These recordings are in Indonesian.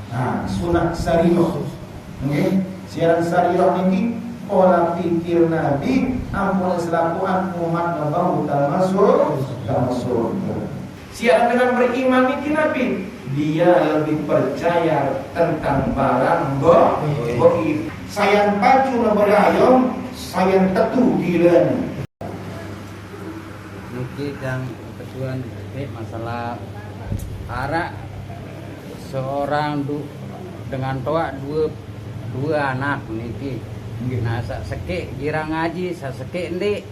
Nah, sunat sarirah. Nggih, siaran sarirah niki pola pikir Nabi ampun selakuan umat nabau termasuk. Siaran dengan beriman niki Nabi, dia lebih percaya tentang barang goib. Sayan pacu na berayom, sayan tetu gilana. Niki dan ketuan masalah arak seorang dengan toa dua anak niki. Nah seke kira ngaji seke ndik.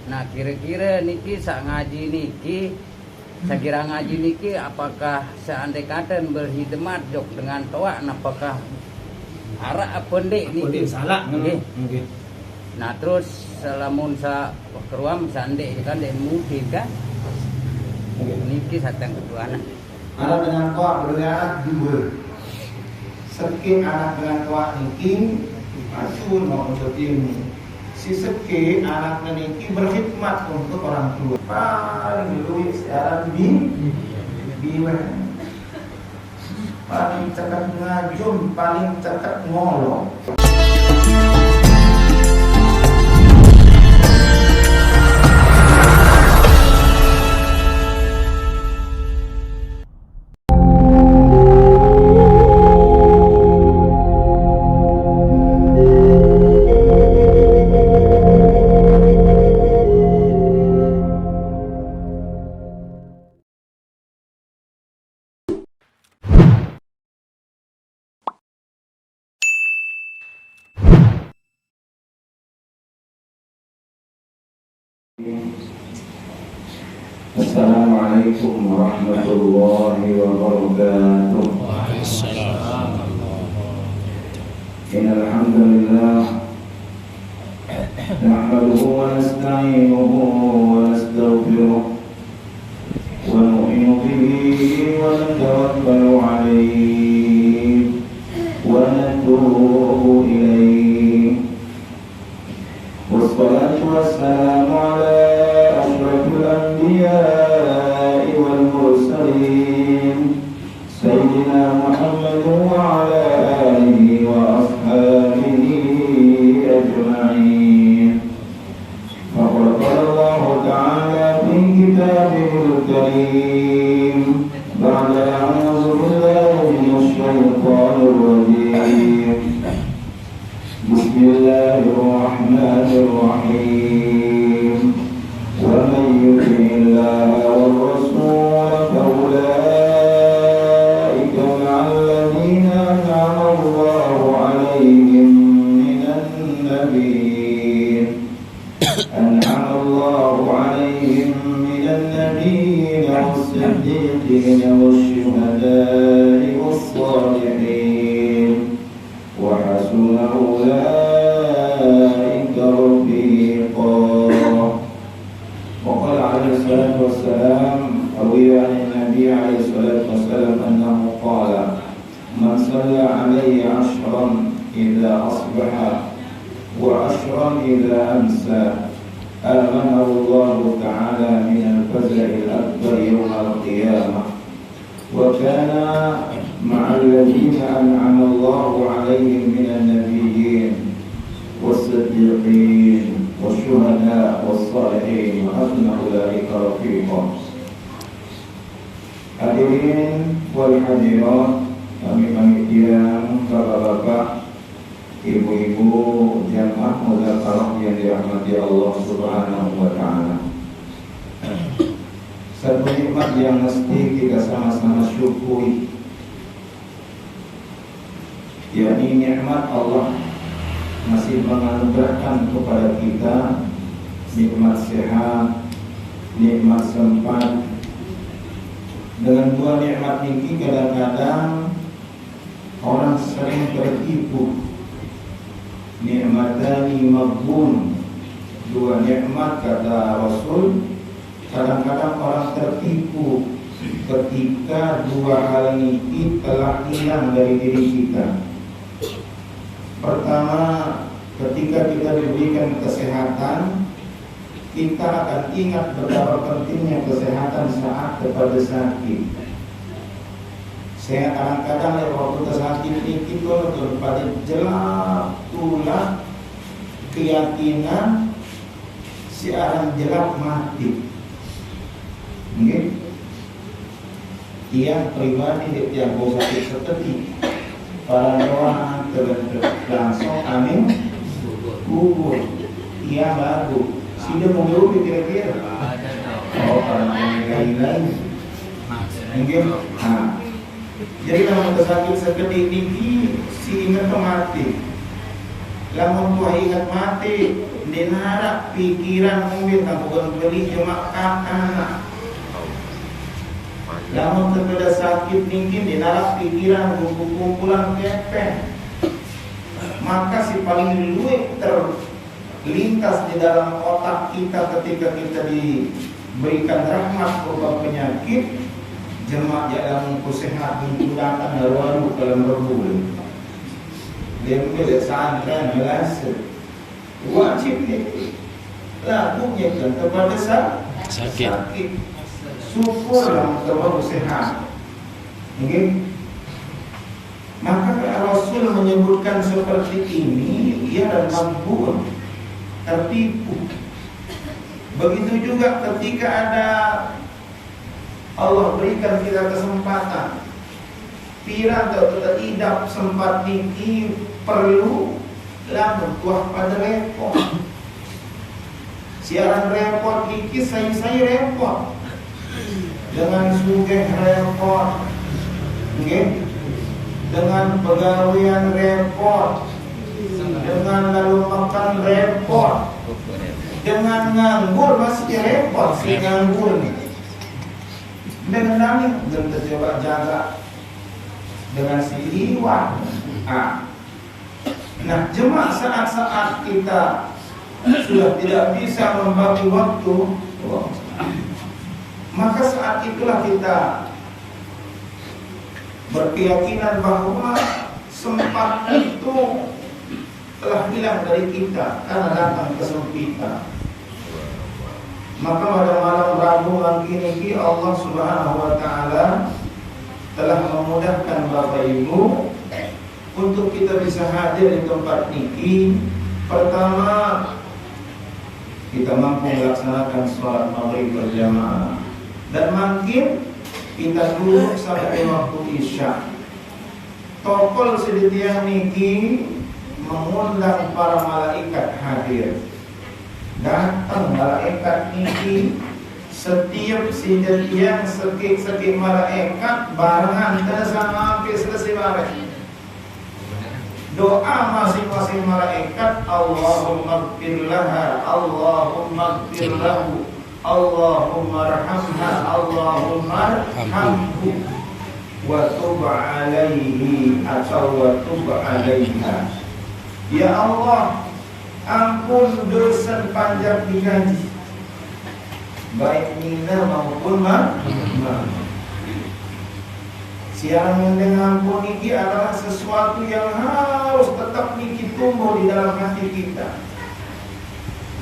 Nah kira-kira niki sak ngaji niki sakira ngaji niki apakah seandai kata berkhidmat jok dengan toa apakah arak apa ndik niki salah nggih. Nah terus selamun sa keruam sandek kan dek mungkin kan niki satang kedua anak. Anak dengan toa beranak dua. Seke anak dengan toa niki asun mau untuk ini. Si seke anak niki berkhidmat untuk orang tua. Paling dulu sekarang bima. Paling cekat ngajum, paling cekat ngolong. Assalamualaikum warahmatullahi wabarakatuh. Waalaikumsalam. Innal hamdalillah nahmaduhu wa nasta'inuhu wa nastaghfiruh wa nu'minu bihi wa natawakkalu 'alaihi wa natubu ilaihi. Wassalatu wassalamu ala asyrafil anbiya'i wal mursalin sayyidina Muhammad wa ala alihi wa ashabihi ajma'in. Faqad qala Allah ta'ala fi kitabihil karim ba'da a'udzu billahi minasy syaithanir rajim. Bismillahirrahmanirrahim. Wa man yuti'illaha war rasul fa ulaika ma'al ladzina an'ama Allahu 'alaihim minan nabiyyin was-siddiqin wash-shuhada'i was-salihin wa hasuna ulaika rafiqa. وقال عليه الصلاة والسلام روي عن النبي عليه الصلاة والسلام أنه قال من صلى علي 10 إذا أصبح و10 إذا أمسى آمنه الله تعالى من الفزع الأكبر يوم القيامة وكان مع الذين أنعم الله عليهم من النبيين والصديقين والشهداء والصالحين وحسن أولئك رفيقا. Hadirin wal hadirat, kami panitia, bapak-bapak, ibu-ibu, jamaah mudzakarah yang dirahmati Allah Subhanahu wa taala. Satu nikmat yang mesti kita sama-sama syukuri, yakni nikmat Allah masih menganugerahkan kepada kita nikmat sehat, nikmat sempat. Dengan dua nikmat ini kadang-kadang orang sering tertipu. Nikmatani maghbun, dua nikmat kata Rasul. Kadang-kadang orang tertipu ketika dua hal ini telah hilang dari diri kita. Pertama, ketika kita diberikan kesehatan, kita akan ingat betapa pentingnya kesehatan saat kepada sakit. Saya kadang-kadang waktu batin niki tuntun pada jelap tulah keyakinan si aran jelap mati. Nggih. Tiang pribadi tiang bosa seperti para doa langsung amin kubur. Tiang lagu sudah mengeluh kira-kira. Oh, para lain-lain. Mungkin. Jadi lamun sakit seperti ini si ingat mati. Lamun tua ingat mati, dinara pikiran mungkin tak bukan beli cuma kakak. Lamun terkena sakit mungkin dinara pikiran kumpulan kepeng. Maka si paling luwih terlintas di dalam otak kita ketika kita diberikan rahmat berupa penyakit, jemaah dalam kesehat menggunakan waru dalam berbulu. Dia boleh santran melasa wajib ni lakunya kan kepada sakit. Syukur dalam terbaru sehat. Mungkin maka Rasul menyebutkan seperti ini, ia dan mampu tertipu. Begitu juga ketika ada Allah berikan kita kesempatan, pirang atau tidak sempat niki perlu lamun tuah pada repot. Siaran repot niki saya repot. Dengan sugih repot. Okay? Dengan pegawaian repot. Dengan lalu makan repot. Dengan nganggur masih repot si nganggur nih. Dengan kami belum tercoba jaga dengan si iwan. Nah, jemaah saat-saat kita sudah tidak bisa membagi waktu, maka saat itulah kita berkeyakinan bahwa sempat itu telah hilang dari kita karena datang kesempitan. Maka pada malam Rabu ini Allah Subhanahu wa taala telah memudahkan Bapak Ibu untuk kita bisa hadir di tempat ini. Pertama, kita mampu melaksanakan sholat maghrib berjamaah dan makin kita duduk sampai waktu isya. Tokol sedetiang niki mengundang para malaikat hadir. Datang malaikat niki setiap sidetiang sekik malaikat barengan sama sampai selesai bareng. Doa masing-masing malaikat, Allahumma ighfir laha, Allahumma ighfir lahu, Allahumma arhamha, Allahumma arhamhu wa tub alaihi atau wa tub alaiha. Ya Allah, ampun dosa panjang dikaji, baik mina maupun ma. Siaran mendengar ampun ini adalah sesuatu yang harus tetap niki tumbuh di dalam hati kita.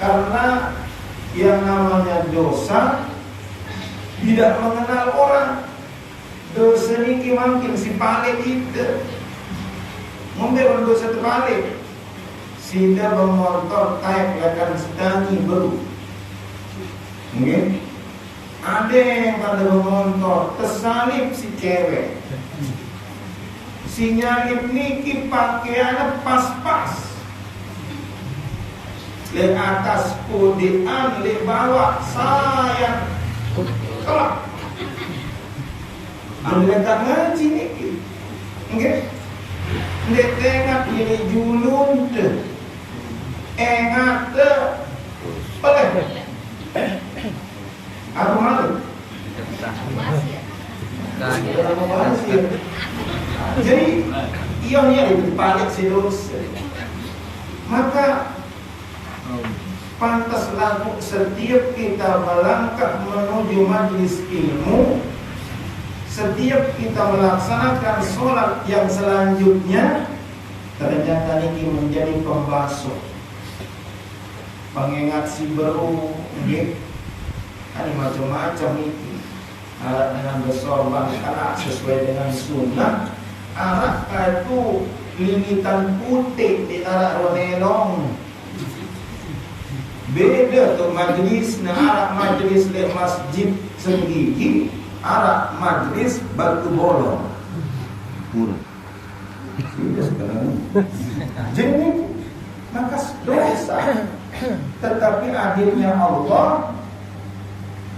Karena yang namanya dosa tidak mengenal orang. Dosa niki makin si paling itu. Memberi dosa terbalik. Sehingga bermotor taik akan sedangi baru. Mungkin ada yang pada bermotor tersalip si cewek. Si nyalip niki pakaiannya pas-pas. Le atas kudian, le bawah sayang kelak. Anda tak ngaji niki. Nggih. Ndek tengah ini julun te. Engat te. Boleh. Apa malu? Jadi ionnya itu balik si dosa. Maka pantaslah setiap kita melangkah menuju majlis ilmu, setiap kita melaksanakan sholat yang selanjutnya, ternyata ini menjadi pembasuh, pengingat si baru, kan macam-macam itu. Alat dengan bersorban karena sesuai dengan sunnah Arak itu limitan putih di arak ronelong. Beda tuh majlis, arak majlis di masjid Senggigi, arak majlis Batu Bolong. Jadi maka dosa. Tetapi akhirnya Allah,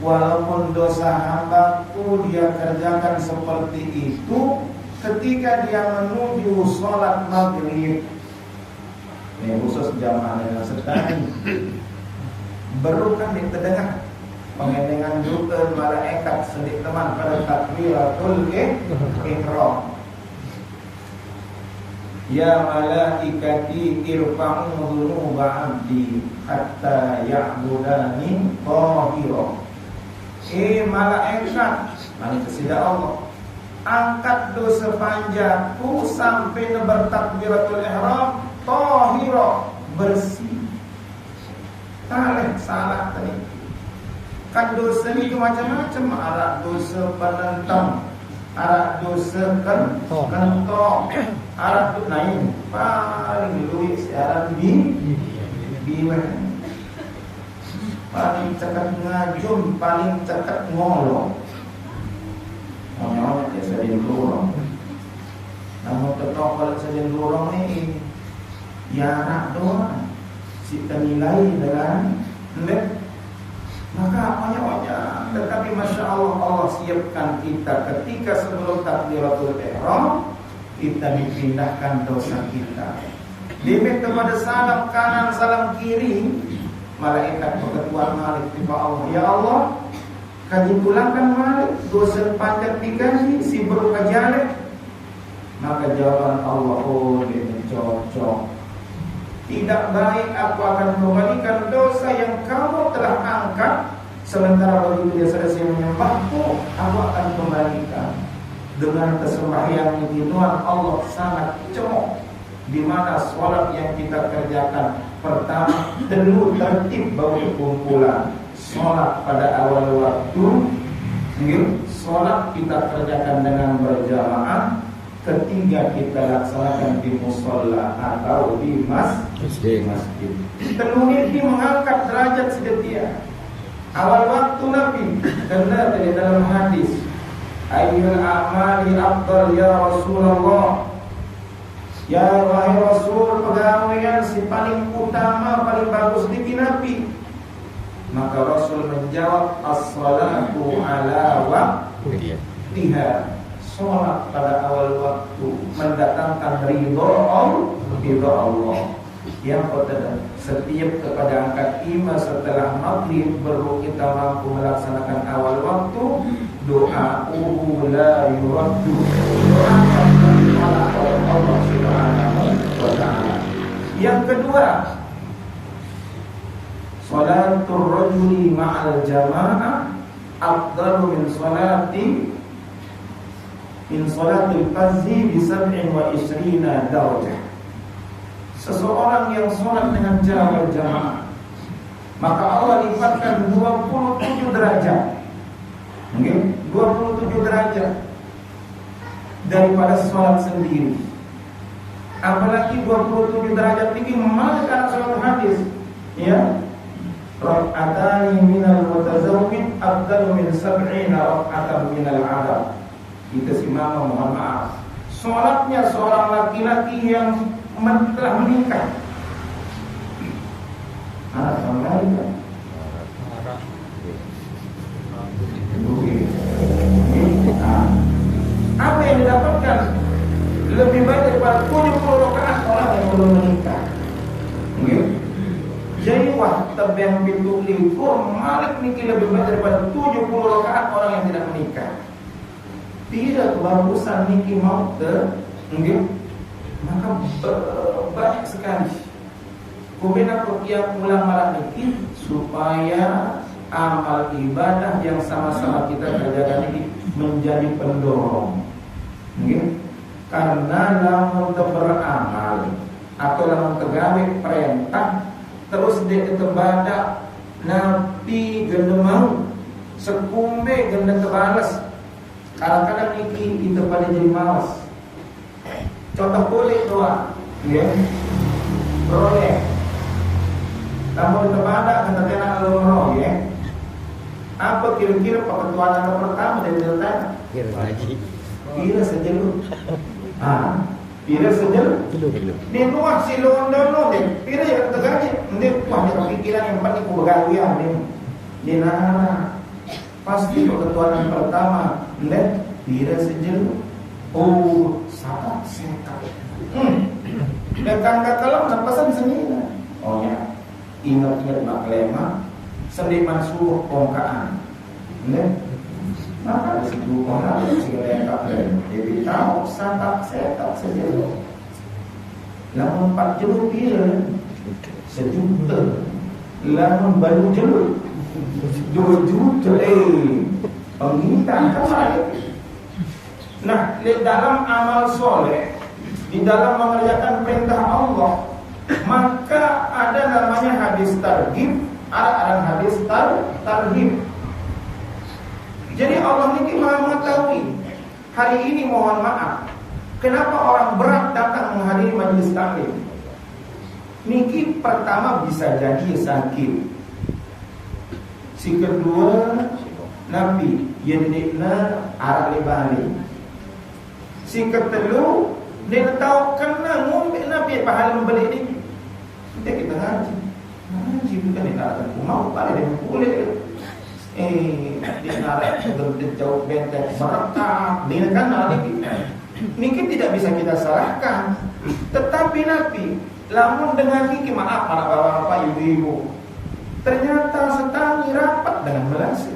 walaupun dosa hambaku dia kerjakan seperti itu, ketika dia menuju sholat maghrib, ini khusus jamaah yang sedang berukan di tengah pengendengan duken malaikat sedik teman pada takbiratul ihram. Ya malaikati irfa'u dhunuba abdi hatta ya'budani tahira. Malaikat, malaikat sida Allah, angkat dosa panjangku sampai bertakbiratul ihram tahira, bersih. Taleh salah tadi. Kan dosa itu macam-macam, ada dosa penentang, ada dosa kentong, ada lain paling luwih siaran biwen. Paling cekat ngajum, paling cekat ngolong. Ngolong ya sedih lorong. Namun tetap kalau sedih lorong ni ya doang. Kita nilai dengan maka apanya. Tetapi Masya Allah, Allah siapkan kita ketika sebelum takbiratul ihram, kita dipindahkan dosa kita. Diberi kepada salam kanan, salam kiri. Malaikat berketuan Malik tiba Allah, ya Allah, kaji pulangkan Malik, dosa panjang digaji, si berukajale. Maka jawaban Allah, oh ini cocok. Tidak baik aku akan mengembalikan dosa yang kamu telah angkat. Sementara begitu dia selesai menyembahku, aku akan kembalikan. Dengan kesembahyang ini Tuhan Allah sangat cemok. Di mana sholat yang kita kerjakan, pertama dulu tertib baru kumpulan. Sholat pada awal waktu, sholat kita kerjakan dengan berjamaah. Ketiga kita laksanakan di musholla atau di masjid. Terlebih mengangkat derajat sedetia. Awal waktu Nabi karena dari dalam hadis, ayyul a'mali afdal ya Rasulullah. Ya wahai Rasul, pegawaian si paling utama, paling bagus di Nabi. Maka Rasul menjawab, as-salatu ala waqtiha. Sholat pada awal waktu mendatangkan ridho Allah. Yang pertama, setiap kepada angkat imam setelah maghrib baru kita mampu melaksanakan awal waktu. Doa la yuraddu, doa Allah Subhanahu wa ta'ala. Yang kedua, sholatul rajuli ma'al jamaah afdalu min sholatil fardhi bi 27 darajah. Seseorang yang sholat dengan jamaah, maka Allah lipatkan 27 derajat. Mungkin 27 derajat daripada sholat sendiri. Apalagi 27 derajat tinggi memakan sholat hadis. Ya, rak'atani minal mutazawwid afdalu min 70 rak'atan minal 'adab. Kita si mama mohon maaf, sholatnya seorang laki-laki yang telah menikah. Apa yang didapatkan lebih baik daripada 70 rakaat orang yang belum menikah. Jadi waktu yang pintu likur Malik niki lebih baik daripada 70 rakaat orang yang tidak menikah. Tidak bagusan niki mau maka banyak sekali. Kemudian yang ulama niki supaya amal ibadah yang sama-sama kita kerjakan ini menjadi pendorong. Karena lamun beramal atau lamun tegawe perintah terus dia ketebadak nabi gendemau sekumbe gendem tebalas. Kadang-kadang niki kita pada jadi malas. contoh kulit doang, ya, proyek. Namun kepada kata-kata loro, ya. Apa kira-kira peketuaan pertama dari delta? Kira lagi. Pira sejelur. Pira sejelur. Di luar si londo deh. Pira yang terjadi. Nanti wah dia pikiran yang penting kegawian deh. Di nana pasti peketuaan pertama. Lihat pira sejelur. Oh, sabar sekat. Dan kalau napasan sendiri. Oh ya. Ingat-ingat nak lema. Sendiman suruh kongkaan, maka di situ orang segala yang tak jadi tahu santak setak sejelur. Lamun 4 jelur pira sejuta, lamun baru jelur 2 juta. Pengintan kembali. Nah, di dalam amal soleh, di dalam mengerjakan perintah Allah, maka ada namanya hadis targhib. Ada hadis targhib. Jadi Allah ini maha mengetahui. Hari ini mohon maaf, kenapa orang berat datang menghadiri majelis taklim? Niki pertama bisa jadi sakit. Si kedua Nabi yendikna arah lebali. Si ketelu dia tahu kena ngombe Nabi pahala membeli ini. Kita ngaji. Ngaji bukan di naratan mau pada dia kulit. Di naratan jauh benteng merekam. Ini kan niki tidak bisa kita salahkan. Tetapi Nabi lamun dengan niki maaf anak bapak ibu-ibu. Ternyata setangi rapat dengan melasi.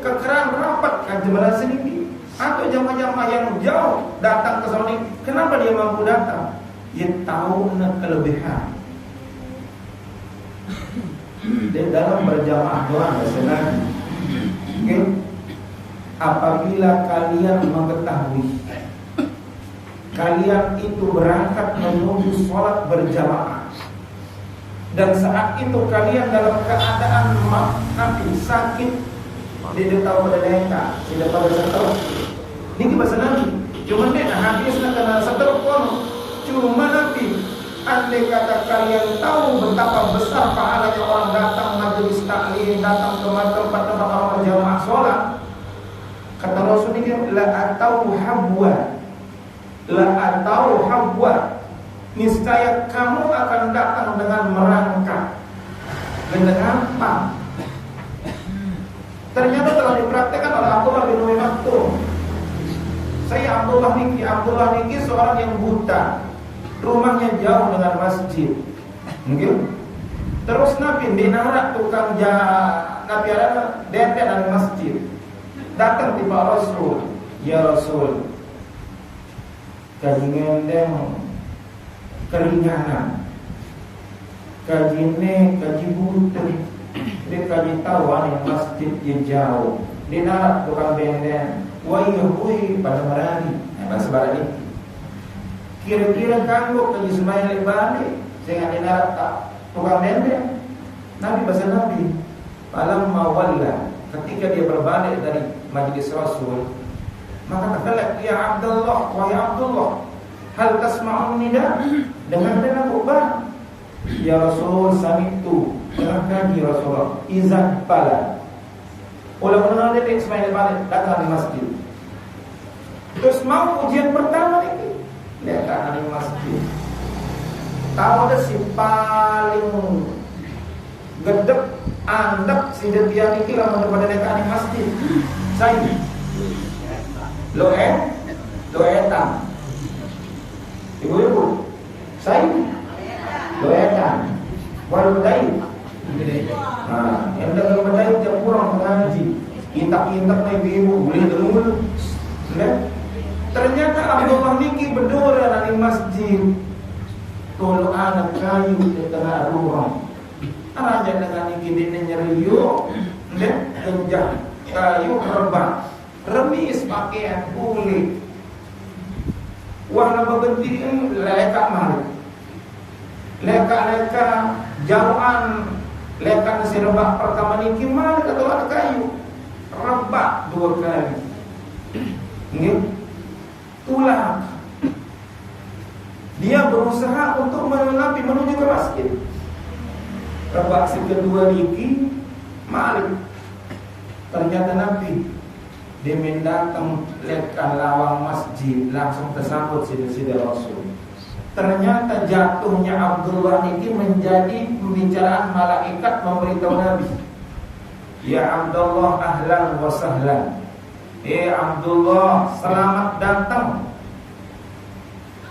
Kekeran rapat kan melasi niki. Atau jamaah-jamaah yang jauh datang ke sana. Kenapa dia mampu datang? Dia tahu kelebihan. Di dalam berjamaah doang senang. Apabila kalian mengetahui kalian itu berangkat menuju sholat berjamaah, dan saat itu kalian dalam keadaan sakit, tidak tahu pada mereka, tidak pada seteruk. Ini bahasa Nabi. Cuma dia habisnya kena seteruk pun. Cuma Nabi. Andai kata kalian tahu betapa besar pahalanya orang datang majelis taklim, datang ke tempat-tempat orang berjamaah sholat, kata Rasul ini la atau habwa, niscaya kamu akan datang dengan merangkak, dengan apa? Ternyata telah dipraktekkan oleh Abdullah bin Umi Maktum. Saya Abdullah niki seorang yang buta. Rumahnya jauh dengan masjid. Mungkin. Terus Nabi dinarak tukang Nabi ada dete dari masjid. Datang tiba Rasul, ya Rasul, kaji ngendeng keringanan, kaji butuh, dia kaji tahu yang masjid yang jauh. Dinarak tukang dendeng, wah hui pada merani. Bahasa Barat ini. Kira-kira kanggo ke Ismail balik sehingga dinarak tak tukang dendeng. Nabi bahasa Nabi malam mawalla, ketika dia berbalik dari majlis Rasul, maka kata ya Abdullah, wahai Abdullah, hal tasma'un nida, dengar aku bang. Ya Rasul sami'tu, dengarkan ya Rasulullah, izan pala. Ulama-ulama dia Ismail balik datang di masjid. Terus mau ujian pertama ini lihat kan di masjid. Tahu ada si paling gedek andap si dia ini lah daripada dekat di masjid. Saya lo etam. Ibu-ibu, saya lo etam. Walau dai. Nah, yang dalam badai dia kurang mengaji. Intak-intak naik ibu boleh dulu. Ternyata Abdullah niki berdua di masjid. Tolong anak kayu di tengah rumah. Raja dengan niki dia nyeriu, genjang kayu rebah, remis pakaian kulit. Wah nama bentin leka mari, leka jauhan, leka nasi rebah pertama niki mari kata anak kayu, rebah 2 kali. Tulang Dia berusaha untuk menuju ke masjid. Rebaksi kedua niki Malik. Ternyata Nabi dia mendatang lekan lawang masjid, langsung tersambut sida Rasul. Ternyata jatuhnya Abdullah ini menjadi pembicaraan malaikat memberitahu Nabi. Ya Abdullah ahlan wa sahlan. Abdullah, selamat datang.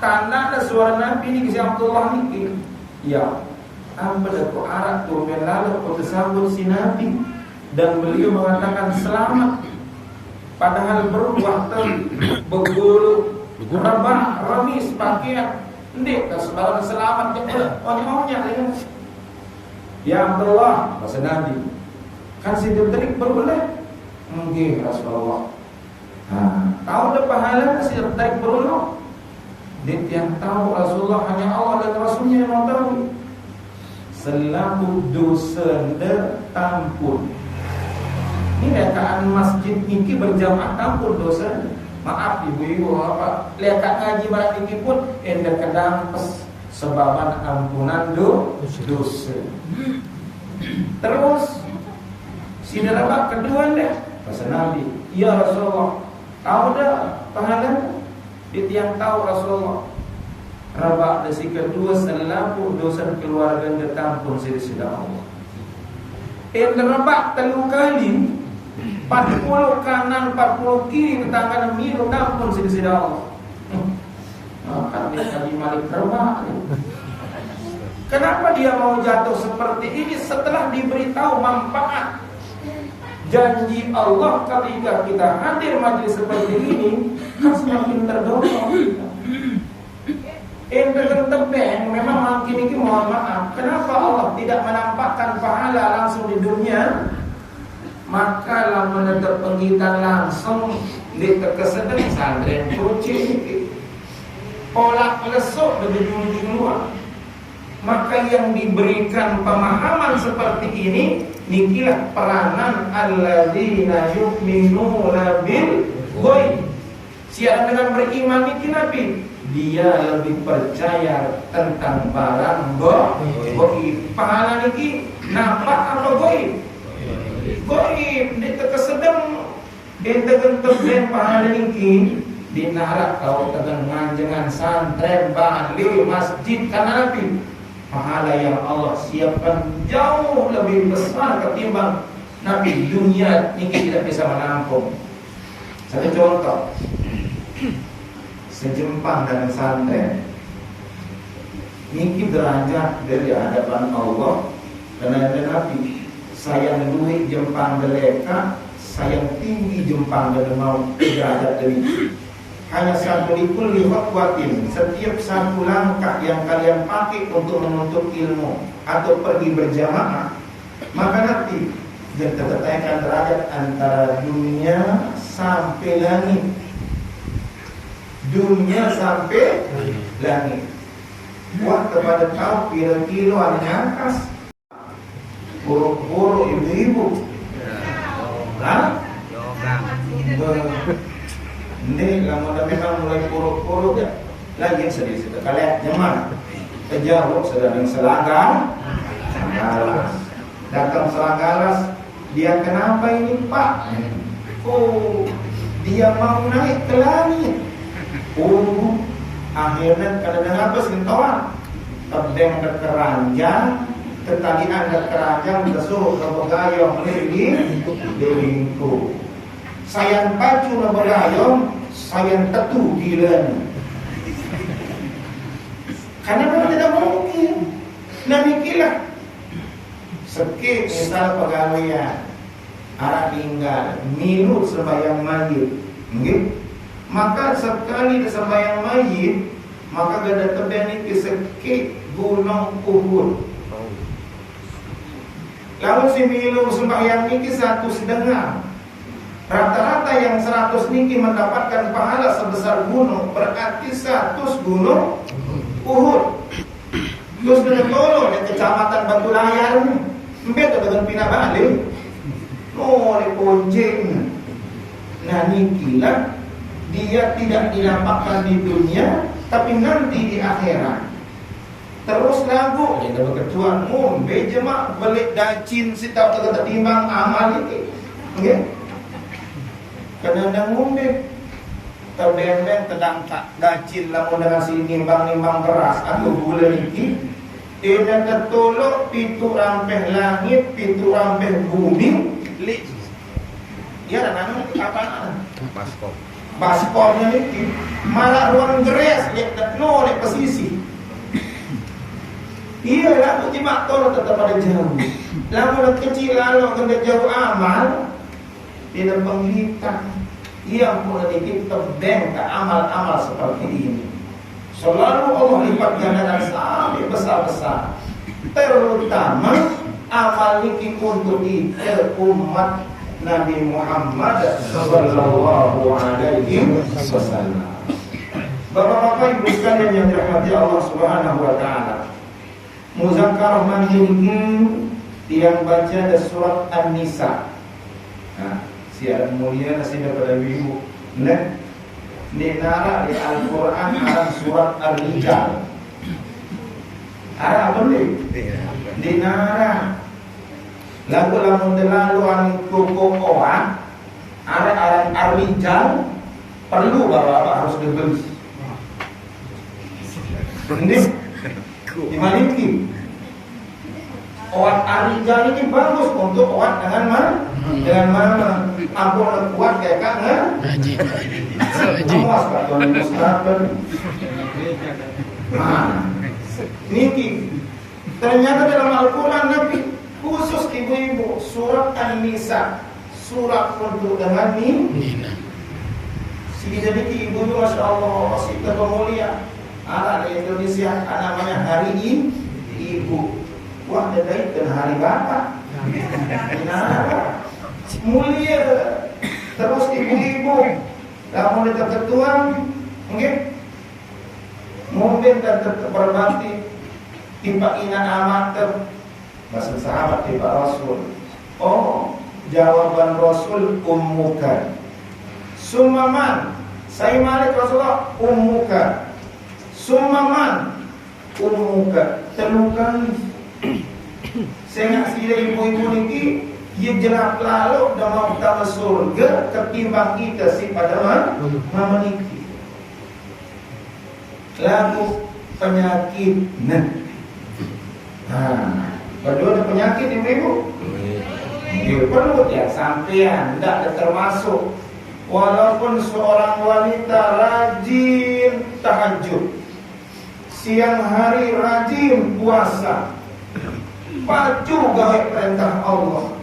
Tanda ada suara Nabi ini si Abdullah ini. Ya, ambil aku arak tu lalu aku tersambut si Nabi dan beliau mengatakan selamat. Padahal berubah berbulu rebah, remis, pakaian. Ndek, sebarang selamat onyonya dengan ya Abdullah, bahasa Nabi. Kan si terik berbelah. Nggih Rasulullah. Tahu dah pahala si terik berulang. Dia yang tahu Rasulullah hanya Allah dan Rasulnya yang tahu. Selaku dosa tampun. Ini lekaan masjid ini berjamaah tampun dosa. Maaf ibu-ibu apa lekat ngaji malam ini pun enda kedampes sebaban ampunan dosa. Terus sini rabak kedua deh bahasa Nabi. Ya Rasulullah, tahu dah pahala? Dia yang tahu Rasulullah. Rabak desi kedua selaku dosa keluarga ditampun sida Allah. Enda rabak telu kali 40 kanan 40 kiri tetangga milu tampun sida Allah. Maka dia Nabi Malik rabak. Kenapa dia mau jatuh seperti ini setelah diberitahu manfaat janji Allah ketika kita hadir majelis seperti ini kan semakin terdorong. Ente tebeng memang makin ini mohon maaf. Kenapa Allah tidak menampakkan pahala langsung di dunia? Maka lamun ada penggitan langsung di terkesedeng santren kucing polak lesuk dari luar. Maka yang diberikan pemahaman seperti ini nikilah peranan alladzina yu'minuna bil ghaib. Siapa dengan beriman niki Nabi? Dia lebih percaya tentang barang ghaib. Pahala niki nampak apa ghaib? Ghaib di terkesedem di tegenteng pahala niki dinarak kau tegan nganjengan santren bali masjid kana Nabi. Pahala yang Allah siapkan jauh lebih besar ketimbang Nabi. Dunia ini tidak bisa menampung. Satu contoh, sejempang dan santren ini derajat dari hadapan Allah. Karena ada Nabi sayang duit jempang deleka, sayang tinggi jempang dan mau derajat dari hanya satu likul liwatwatin. Setiap satu langkah yang kalian pakai untuk menuntut ilmu atau pergi berjamaah, maka nanti dia terletakkan derajat antara dunia sampai langit. Dunia sampai langit. Buat kepada kau kilo-kilo angkas buruk-buruk ibu-ibu. Ini lama memang mulai puruk-puruk ya. Lagi sedikit kalian nyaman. Kejauh sedang selanggar. Datang selanggaras. Dia kenapa ini Pak? Oh, dia mau naik ke langit. Oh, akhirnya kadang-kadang apa sentuhan? Terdeng ke keranjang, ketagihan ke keranjang, disuruh ke begayong di lingkup. Sayang pacu na berayong, sayang tetu gila. Karena memang tidak mungkin. Namikilah sekit misal pegawaian arah tinggal minut sembahyang mayit, maka sekali sembahyang mayit maka gada tebeni ke sekit gunung Uhud. Lalu si minum sembahyang ini satu sedengah. Rata-rata yang 100 niki mendapatkan pahala sebesar gunung, berarti 100 gunung Uhud. Terus dengan tolong di kecamatan Batu Layar ini, mbet dengan Pina Bali, di Ponjeng. Nah nikilah dia tidak dinampakkan di dunia, Tapi nanti di akhirat terus lagu yang dapat ketuan ngombe jemak belik dacin si tahu kata timbang amal ini, nggih. Kadang-kadang ngombe terbeng-beng tedang tak dacin lamun dengan si nimbang-nimbang beras atau gula iki. Dia ketolok pitu rampeh langit, pitu rampeh bumi, li. Ya dan apa? Baskornya ini malah ruang geres, lihat lek pesisi. Iya lah, aku cuma tahu tetap ada jauh. Lalu kecil lalu kena jauh amal, tidak penglihatan. Ia pun kita beng ke amal-amal seperti ini. Selalu Allah lipat gandakan sampai besar-besar. Terutama amal ini untuk kita umat Nabi Muhammad Sallallahu Alaihi Wasallam. Bapak-bapak ibu sekalian yang dirahmati Allah Subhanahu Wa Taala. Muzakarah mandiri yang baca ada surat An-Nisa. Nah, siaran mulia nasi daripada ibu. Nah, di nara di Al-Quran ada surat Ar-Rijal. Ada apa nih? Di nara lagu-lagu terlalu anu toko orang. Ada Ar-Rijal perlu bapak harus dibeli. Ini dimiliki. Oat Ar-Rijal ini bagus untuk oat dengan mana ampun kuat kayak kan? Haji. Awas Pak Tuan Mustafa. Niki. Ternyata dalam Al-Quran Nabi khusus ibu-ibu surat An-Nisa, surat untuk dengan Nina. Jadi ibu-ibu Masya Allah, si kemulia. Ada di Indonesia namanya Hari Ibu. Wah, ada dan Hari Bapak. Nah, mulia terus ibu-ibu. Lamun kita ketuan, mungkin mobil dan tetap berbakti. Tiba ina amat bahasa sahabat tiba Rasul. Oh, jawaban Rasul ummuka. Sumaman, saya malik Rasulullah ummuka. Sumaman ummuka terluka. Saya nak sila ibu-ibu ni dia jerap lalu dan mau utama surga ketimbang kita si pada memeniki. Lagu penyakit. Berdua ada penyakit ibu-ibu. Dia perlu ya sampean tidak termasuk. Walaupun seorang wanita rajin tahajud, siang hari rajin puasa, pacu gawe perintah Allah,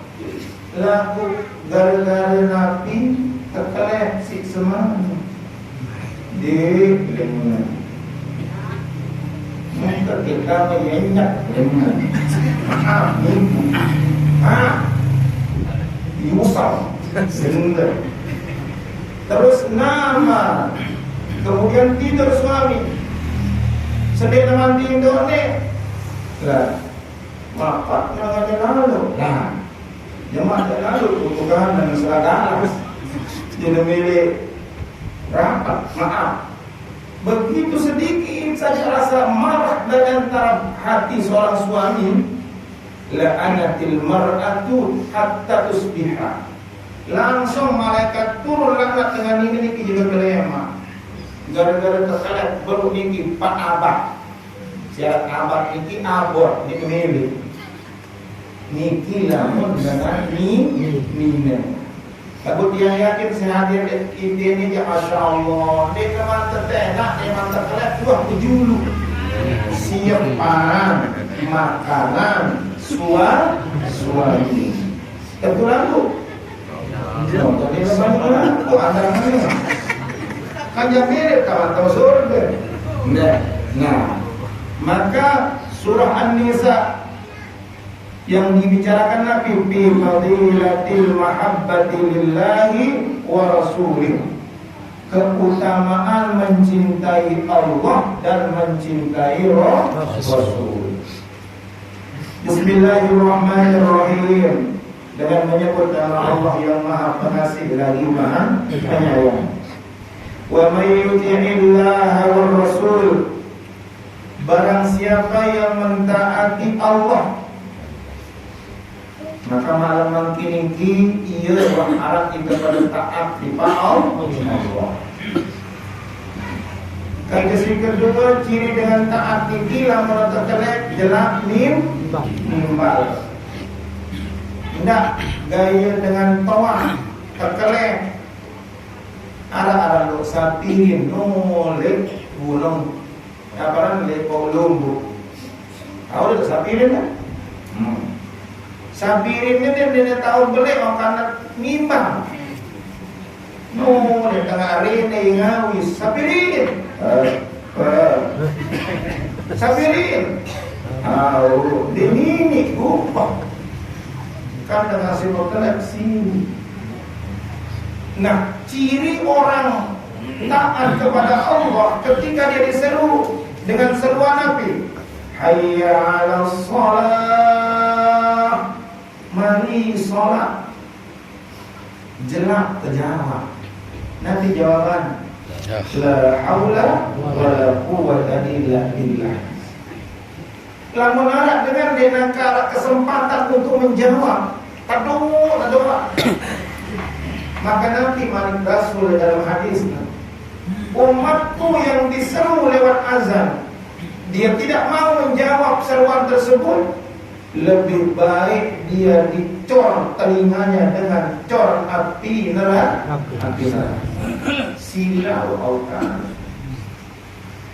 laku gara-gara Nabi terkelek si semangat di dengan ketika menyenyak dengan Yusuf sendiri. Terus nama, kemudian tidur suami, sedih mandi Indonesia, lah, maaf jangan lalu, lah, jemaah lalu bukan dan seragam, jadi milik rapat, maaf. Begitu sedikit saja rasa marah dari antara hati seorang suami, la'anatil mar'atu hatta tusbiha. Langsung malaikat turun laknat dengan ini juga kelema. Gara-gara terkelet baru ini pak abad. Syarat abad ini abor ini milik. Niki lamun dengan minum. Aku dia yakin sehadir ini ya Masya Allah. Dia memang tertenak, dia memang terkelet buah kejulu. Siap pangan, makanan, suami. Kebetulan tu. Jadi bagaimana? Antara mana? Kan yang mirip kawan tahu surga. Nah, maka surah An-Nisa yang dibicarakan Nabi fi fadilatil mahabbati lillahi wa rasulih, keutamaan mencintai Allah dan mencintai Rasul. Bismillahirrahmanirrahim. Dengan menyebut nama Allah yang Maha Pengasih lagi Maha Penyayang. Wa may yuti'illaha war rasul, barang siapa yang mentaati Allah, maka malam mangkin iki ia berharap kita pada taat di Allah. Kaidah yang kedua, ciri dengan taat ini lamun terkelek jelak nimbal. Tidak gaya dengan toa terkelek. Ada lu sapirin nolek gunung. Apa lepo lumbu. Tahu lu sapirin kan? Sapirin ini dia tahu beli makanan nimbang. Dia tengah hari ini ngawis sapirin. Sapirin. Tahu ini upah. Kan dengan si motor sini. Nah, ciri orang taat kepada Allah ketika dia diseru dengan seruan Nabi, hayya 'alas shalah, mari salat. Jelak terjawab. Nanti jawaban, la haula wala quwwata illa billah. Lamun anak dengan dia nangkara kesempatan untuk menjawab, doa. Maka nanti Malik Rasul dalam hadisnya, umatku yang diseru lewat azan, dia tidak mau menjawab seruan tersebut, lebih baik dia dicor telinganya dengan cor api neraka. Silau autan.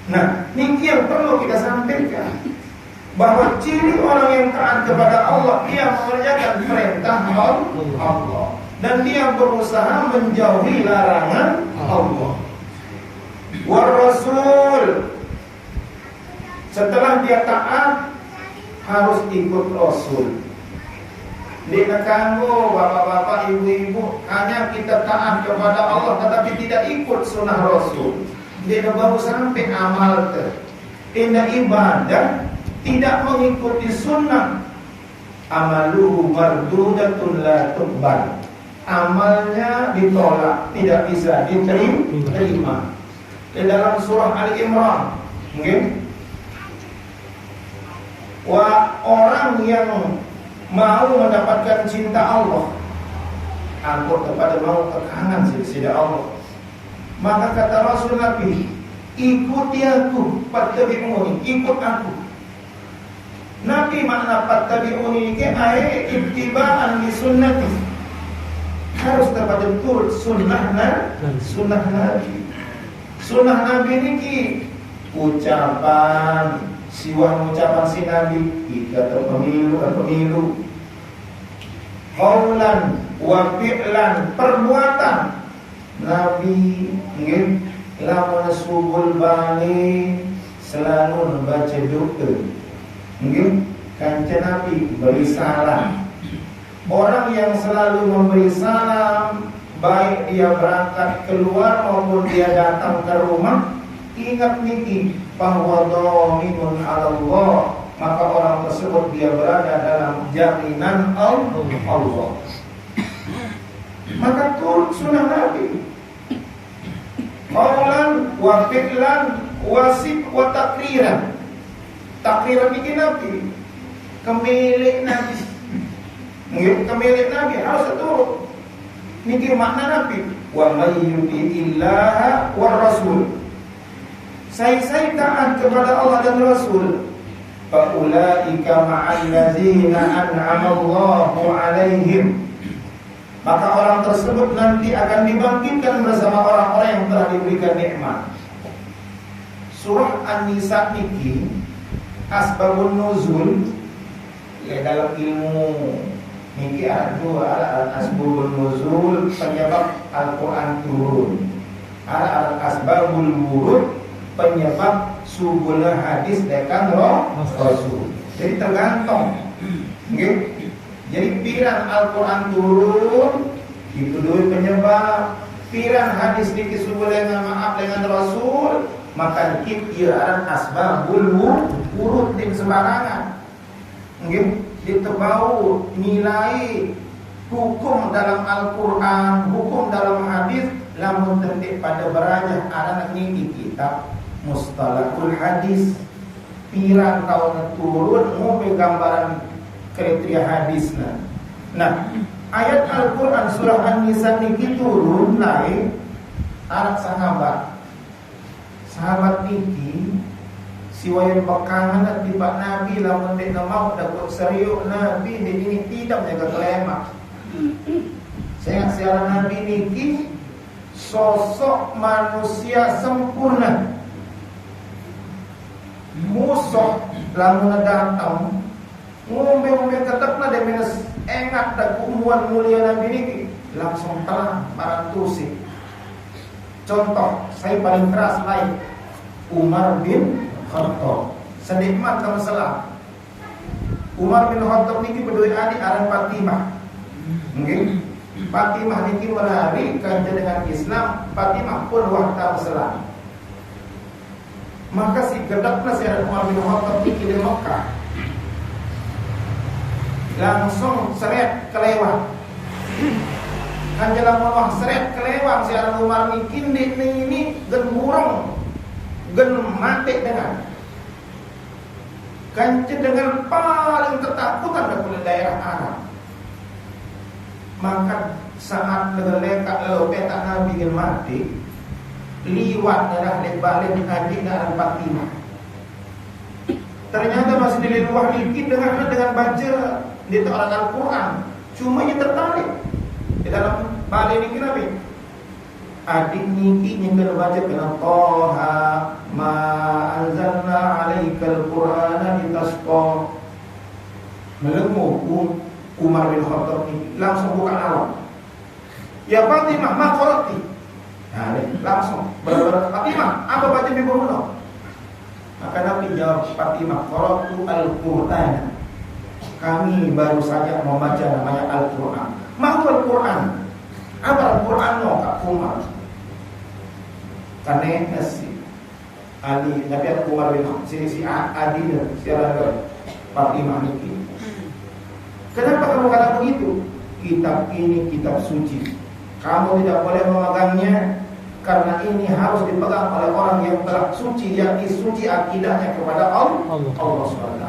Nah, ini yang perlu kita sampaikan, bahwa ciri orang yang taat kepada Allah, dia mengerjakan perintah Allah dan dia berusaha menjauhi larangan Allah. War Rasul, setelah dia taat harus ikut Rasul. Dia kanggo bapak-bapak, ibu-ibu, hanya kita taat kepada Allah tetapi tidak ikut sunnah Rasul. Dia baru sampai amal indah ibadah tidak mengikuti sunnah, amaluhu mardudatun la tuqbal. Amalnya ditolak, tidak bisa diterima. Di dalam surah Ali Imran, orang yang mau mendapatkan cinta Allah, angkut kepada mau kekangan sisi Allah, maka kata Rasul Nabi, ikuti aku, fattabi'uni, ikut aku. Nabi makna fattabi'uni ke ayat ittiba'an li sunnati, harus tepat betul sunnah Nabi. Sunnah Nabi ini ucapan siwang ucapan si Nabi, kita pemilu qaulan wa fi'lan, perbuatan Nabi nggih lamun subul bani selalu membaca doa nggih kanjeng Nabi beri salam. Orang yang selalu memberi salam, baik dia berangkat keluar maupun dia datang ke rumah, ingat niki bahwa dhaminun 'ala Allah, maka orang tersebut dia berada dalam jaminan Allah. Maka turut sunnah Nabi, qaulan wa fi'lan wa sib wa takriran. Takriran bikin Nabi, kemilik Nabi, kemilik Nabi harus turut. Niki makna Nabi, wa may yuti'illaha war rasul, saya taat kepada Allah dan Rasul, fa ulaika ma'al ladzina an'ama Allahu 'alaihim, maka orang tersebut nanti akan dibangkitkan bersama orang-orang yang telah diberikan nikmat. Surah An-Nisa niki asbabun nuzul, dalam ilmu niki ada dua, asbabun nuzul, penyebab Al-Quran turun, ada asbabul wurud, penyebab subulnya hadis dekan Rasul. Jadi tergantung. Jadi piran Al-Quran turun itu dulu penyebab, piran hadis dikit subulnya maaf dengan Rasul, maka iran asbabul wurud di sembarangan. Itu bau nilai hukum dalam Al-Quran, hukum dalam hadis lamun tertik pada berajah anak ini kitab Mustalahul Hadis pirang tahun turun ngombe gambaran kriteria hadisna. Nah, ayat Al-Quran surah An-Nisa niki turun naik anak sahabat niki siwayan bekangan tiba Nabi lamun dek mau dapat serius Nabi dek ini tidak menjaga kelema. Saya siaran Nabi niki sosok manusia sempurna. Musuh lamun datang ngombe tetaplah dia minus engat dan umuan mulia Nabi niki langsung telah marantusi. Contoh saya paling keras lain Umar bin Khattab. Sedikmat kamu salah. Umar bin Khattab niki berdua adik aran Fatimah. Mungkin Fatimah niki menari kanja dengan Islam. Fatimah pun wahta Islam. Maka si gedakna si Umar bin Khattab niki di Mekah langsung seret kelewat. Kanja lamun seret kelewat si Umar niki ini gen burung gen mati dengan kanja dengan paling ketakutan dari daerah Arab. Maka saat lekat lalu petak Nabi gen mati liwat darah balik adik dan Fatimah. Ternyata masih di luar dikit dengan baca di orang Al-Quran. Cuma yang tertarik di dalam balik ini Nabi. Adik niki yang kena baca kena Toha ma anzalna alaikal Qur'ana litasqa. Melemu Umar bin Khattab ini langsung buka awak. Ya Fatimah ma qara'ti. Nah, langsung berat Fatimah apa baca di bawah? Maka Nabi jawab Fatimah qara'tu al-Qur'an. Kami baru saja membaca namanya Al-Quran. Mau Al-Quran? Apa Al-Quran no Kak Umar? Karena si Ali Nabi Umar bin si Adi si Fatimah niki. Kenapa kamu kata begitu? Kitab ini kitab suci. Kamu tidak boleh memegangnya karena ini harus dipegang oleh orang yang telah suci, yakni suci akidahnya kepada Allah SWT.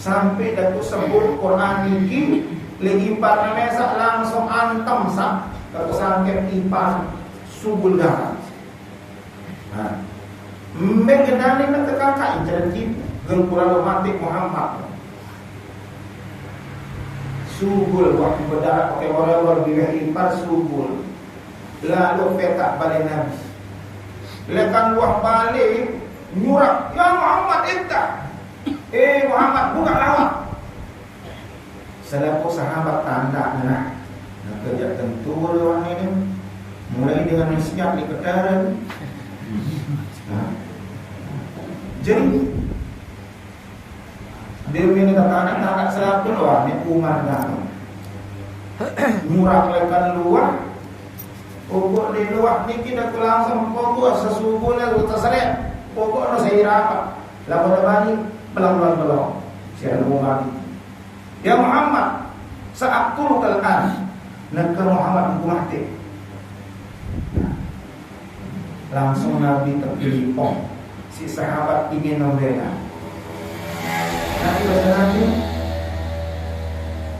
Sampai datuk sebut Quran niki lagi par mesa langsung antem sak datuk sangket ipan subul garam. Nah, mengenali nak kakak jadi gengkuran mati Muhammad. Subul waktu berdarah pakai orang-orang biweh ipar subul. Lalu petak balik Nabi. Lekan buah balik nyurak, ya Muhammad iftah. Muhammad buka lawak. Selaku sahabat tanda nah kerja tentu orang ini mulai dengan siap di kedaran. Jadi dia ini kata anak-anak selaku luar ni Umar datang murah lekan luar. Pokok di luar ni kita langsung pokok sesungguhnya terseret. Pokok no saya rapat. Lalu bani pelan-pelan siapa Umar. Ya Muhammad, saat turun Al-An, negara Muhammad hukum mati. Langsung Nabi terpilih. Si sahabat ingin membela. Nabi bahasa Nabi,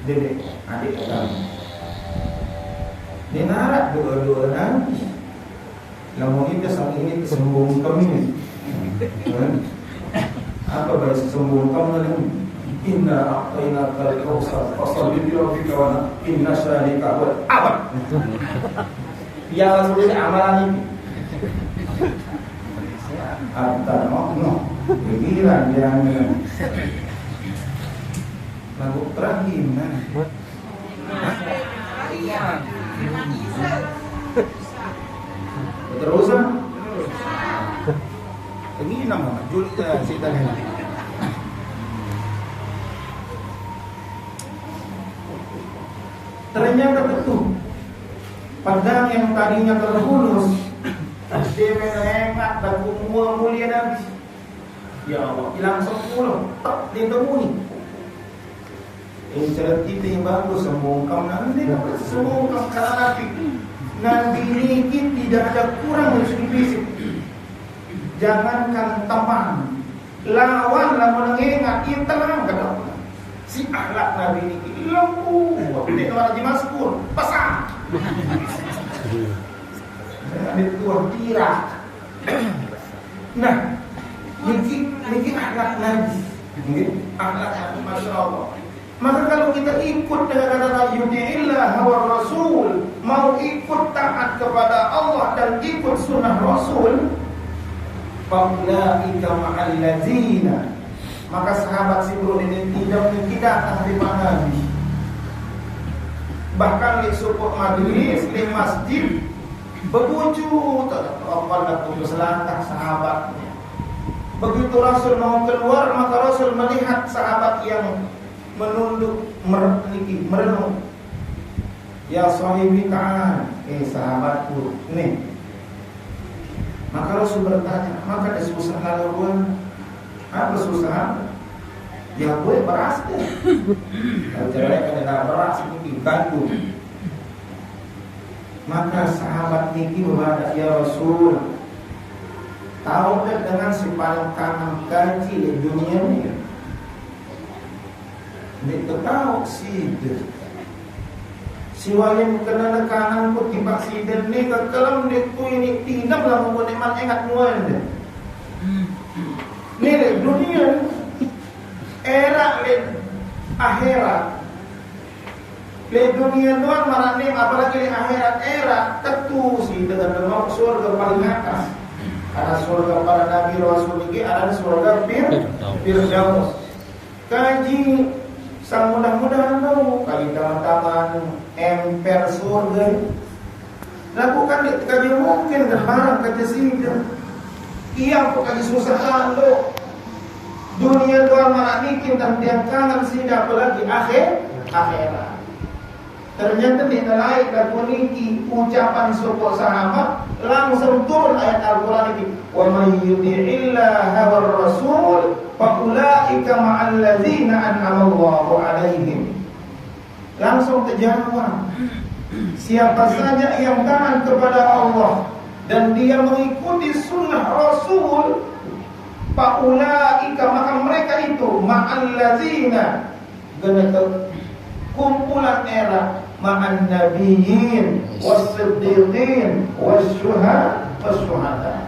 dedek, adik kami. Dia narak dua-dua Nabi. Namun kita sang ini kesembung kami. Apa bahasa sembung kami? Inna a'tayna al-kautsar fasholli li rabbika wa inna syani'aka huwal abtar. Ya sudah amalan ini. Abtar no. Pikiran yang lagu terakhir terusan. Ini nama Jul cerita ini. Ternyata betul pedang yang tadinya terhunus dia menengat dan mulia Nabi. Ya Allah, hilang 10 tak ditemui. cara kita yang bagus sembungkam nanti sembungkam karena Nabi ini tidak ada kurang dari segi fisik. Jangankan teman, lawan lah menengat kita lah kata si akhlak Nabi ini lembu. Ini kalau Haji Maskur pasang. Ada tuan tirak. Nah, ini akhlak Nabi. Ini akhlak Nabi, Masya Allah. Maka kalau kita ikut dengan kata yudi'illah wa rasul, mau ikut taat kepada Allah dan ikut sunnah Rasul, faulaika ma'al ladzina, maka sahabat si guru ini tidak terima Nabi. Bahkan di support majelis, di masjid berbuju terapal untuk selangkah sahabatnya. Begitu Rasul mau keluar, maka Rasul melihat sahabat yang menunduk merenung. Ya sahibi ta'an, sahabatku nih. Maka Rasul bertanya, maka ada susah laluan. Apa susah? Ya gue beras deh. Kalau jelek ada beras ini bantu. Maka sahabat Niki berkata, ya Rasul, tahu dengan si paling kanan gaji di dunia ini. Dia tahu sidir. Si wayang kena kanan pun tiba sidir ni kekelam dia tu ini tinam lah membuat iman ingat muan dia. Ni le dunia era le akhirat. Le dunia tuan marane apalagi le akhirat era tentu si dengan nama surga paling atas. Ada surga para nabi rasul ini, ada surga Firdaus. Kaji sang mudah-mudahan tahu kali teman-teman emper surga. Lakukan kaji mungkin berharap kaji sihir. Ia pun kaji susah lalu. Dunia doa mana bikin dan tiang kanan sehingga apalagi akhirat. Ternyata di lain dan puniki ucapan sebuah sahabat langsung turun ayat Al-Quran ini. Wa may yuti'illaha war rasul fa ulaika ma'al ladzina an'ama Allahu 'alaihim. Langsung terjawab. Siapa saja yang taat kepada Allah dan dia mengikuti sunnah Rasul, fa ulaika, maka mereka itu ma'al ladzina, kumpulan era ma'an nabiyyin was-siddiqin was-syuhada.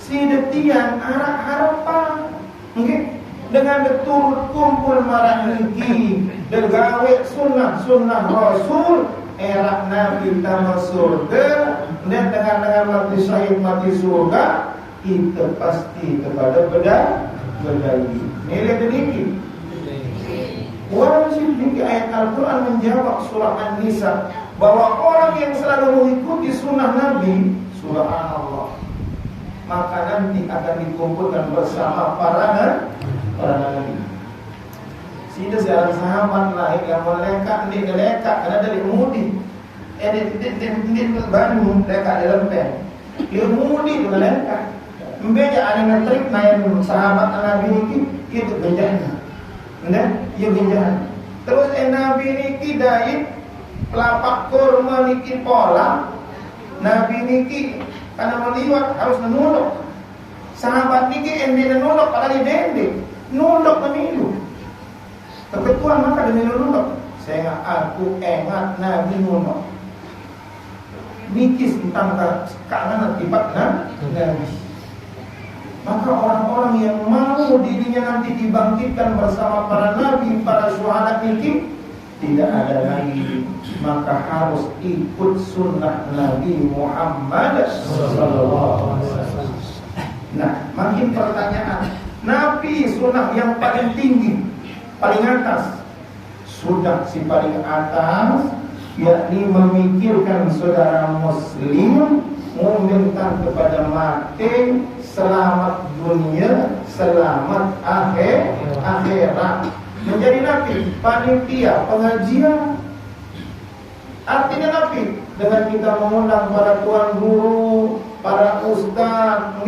Sidetian arah harapan okay? Dengan turut kumpul marah niki degawe sunnah Rasul era Nabi tama surga dan dengan mati syahid mati surga itu pasti kepada berdaya. Nilai demikian. Wajib di ayat Al-Quran menjawab surah An-Nisa bahwa orang yang selalu mengikuti sunnah Nabi, subhanallah, maka nanti akan dikumpulkan bersama para nabi. Sehingga seorang sahabat lain yang melekat karena dari umudi, di Bandung lekat di lempeng, di umudi itu melekat. Membeja ada trik naik sahabat Nabi itu genjahnya. Nah, ia genjahan. Terus Nabi niki dait pelapak kurma niki pola. Nabi niki karena meliwat harus menunduk. Sahabat niki ending menunduk pada di dendeng. Nunduk menilu. Kebetulan maka demi nunduk. Saya aku ingat Nabi nunduk. Niki tentang kangen akibat Nabi. Maka orang-orang yang mau dirinya nanti dibangkitkan bersama para nabi, para syuhada ini tidak ada lagi. Maka harus ikut sunnah Nabi Muhammad sallallahu alaihi wasallam. Nah, makin pertanyaan, Nabi sunnah yang paling tinggi, paling atas. Sudah si paling atas, yakni memikirkan saudara muslim, meminta kepada mati, selamat dunia, selamat akhirat. Menjadi nabi, panitia, pengajian. Artinya nabi dengan kita mengundang para tuan guru, para ustaz,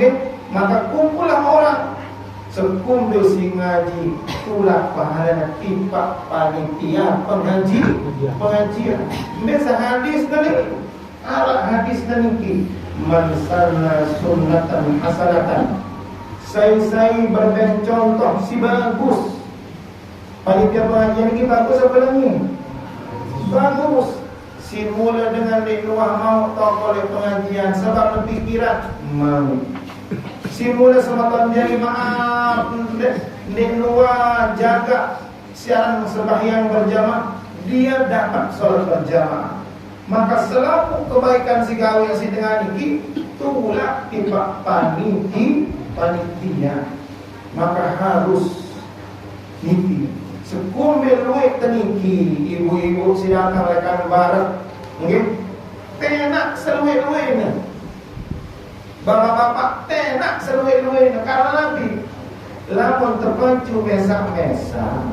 maka kumpulah orang sekumbe si ngaji pula pahala tipak panitia pengajian biasa hadis dari ala hadis dari man sanna sunnatan hasanatan saya berbagi contoh si bagus panitia pengajian ini bagus apa lagi bagus si mula dengan diluah mau toko oleh pengajian sebab pikiran mau si mula sematan jadi maaf diluah jaga siaran sembahyang berjamaah dia dapat sholat berjamaah maka selalu kebaikan si gawe si dengan ini tulah tiba panitia maka harus niti sekumbe luwe teniki ibu-ibu silakan rekan barat nggih tenak seluwe-luwe bapak-bapak tenak seluwe-luwe karena Nabi lamun terpacu mesa-mesa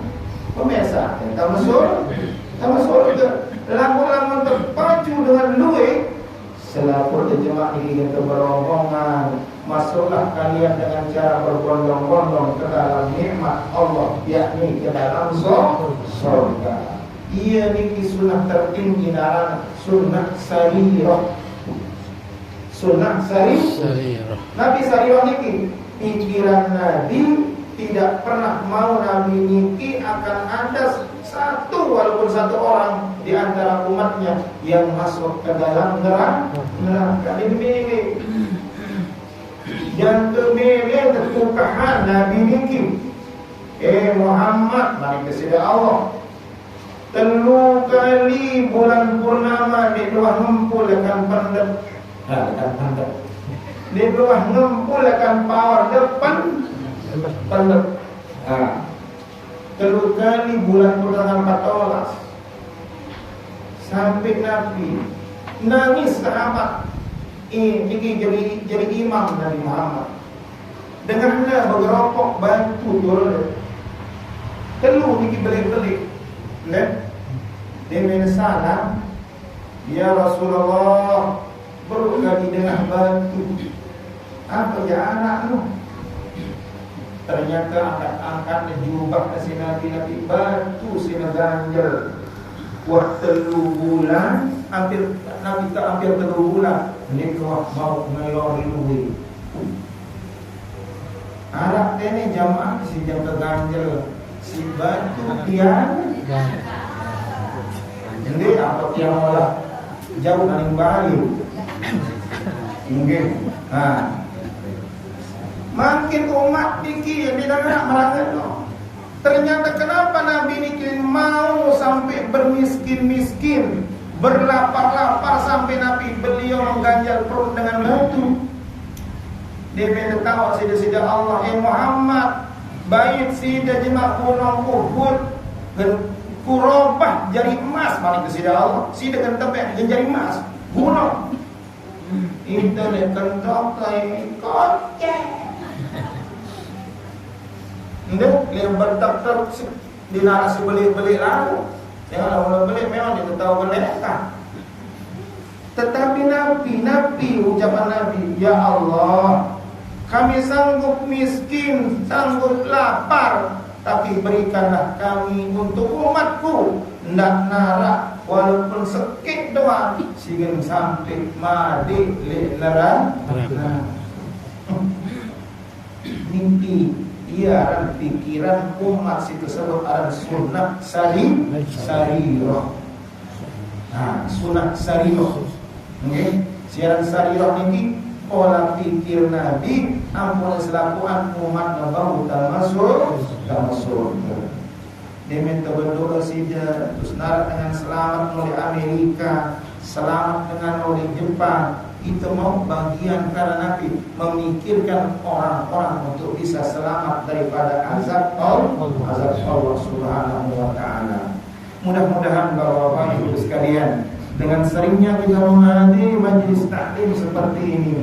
pemesa tamasur ke lamun terpacu dengan luwe selaku jemaah ingin berrombongan masuklah kalian dengan cara berbondong-bondong ke dalam nikmat Allah yakni ke dalam surga. Ia niki sunnah tertinggi dalam sunnah sarirah. Sunnah sarirah. Nabi sarirah niki pikiran Nabi tidak pernah mau Nabi niki akan ada satu walaupun satu orang di antara umatnya yang masuk ke dalam neraka. Ini yang kemudian ketukahan Nabi niki Muhammad mari kepada Allah telu kali bulan purnama di luar ngempulkan pandep di luar ngempulkan pawar depan pandep telu kali bulan purnama 14 sampai Nabi nangis sahabat ini jadi imam Nabi Muhammad. Dengarlah bergeropok bantu turun. Telu niki belik-belik. Dia salam, ya Rasulullah, baru kali dengar bantu. Apa ya anak lu? Ternyata angkat jubah si Nabi bantu si ganjel. Waktu 3 bulan hampir Nabi tak hampir 3 bulan ini mau ngelori duit anak ini jamaah si jam terganjel si bantu tiang jadi apa tiang olah jauh paling balik mungkin makin umat dikit di negara melanggar. Ternyata kenapa Nabi ini mau sampai bermiskin-miskin, berlapar-lapar sampai Nabi beliau mengganjal perut dengan batu. Dia beritahu sida Allah, Muhammad, bait sida jemaah gunung Uhud, kurobah jari emas, balik ke sida Allah, sida kan tepek jari emas, gunung. Internet kentok lain kocek. Nggak, dia bertak-tak di narasi beli-beli lalu. Jangan orang beli memang dia tahu mereka. Tetapi Nabi ucapan Nabi, ya Allah, kami sanggup miskin, sanggup lapar, tapi berikanlah kami untuk umatku. Ndak narak walaupun sekit doang, sehingga sampai mati leran. Mimpi. Ia pikiran umat tersebut adalah sunnah sarirah. Sunnah sarirah. Siaran sarirah ini pola pikir Nabi ampun selakuan umat nabau termasuk. Dia minta berdoa saja terus narak dengan selamat oleh Amerika, selamat dengan oleh Jepang. Itu mau bagian karena Nabi memikirkan orang-orang untuk bisa selamat daripada azab Allah Subhanahu wa taala. Mudah-mudahan Bapak-bapak Ibu sekalian dengan seringnya kita menghadiri majelis taklim seperti ini,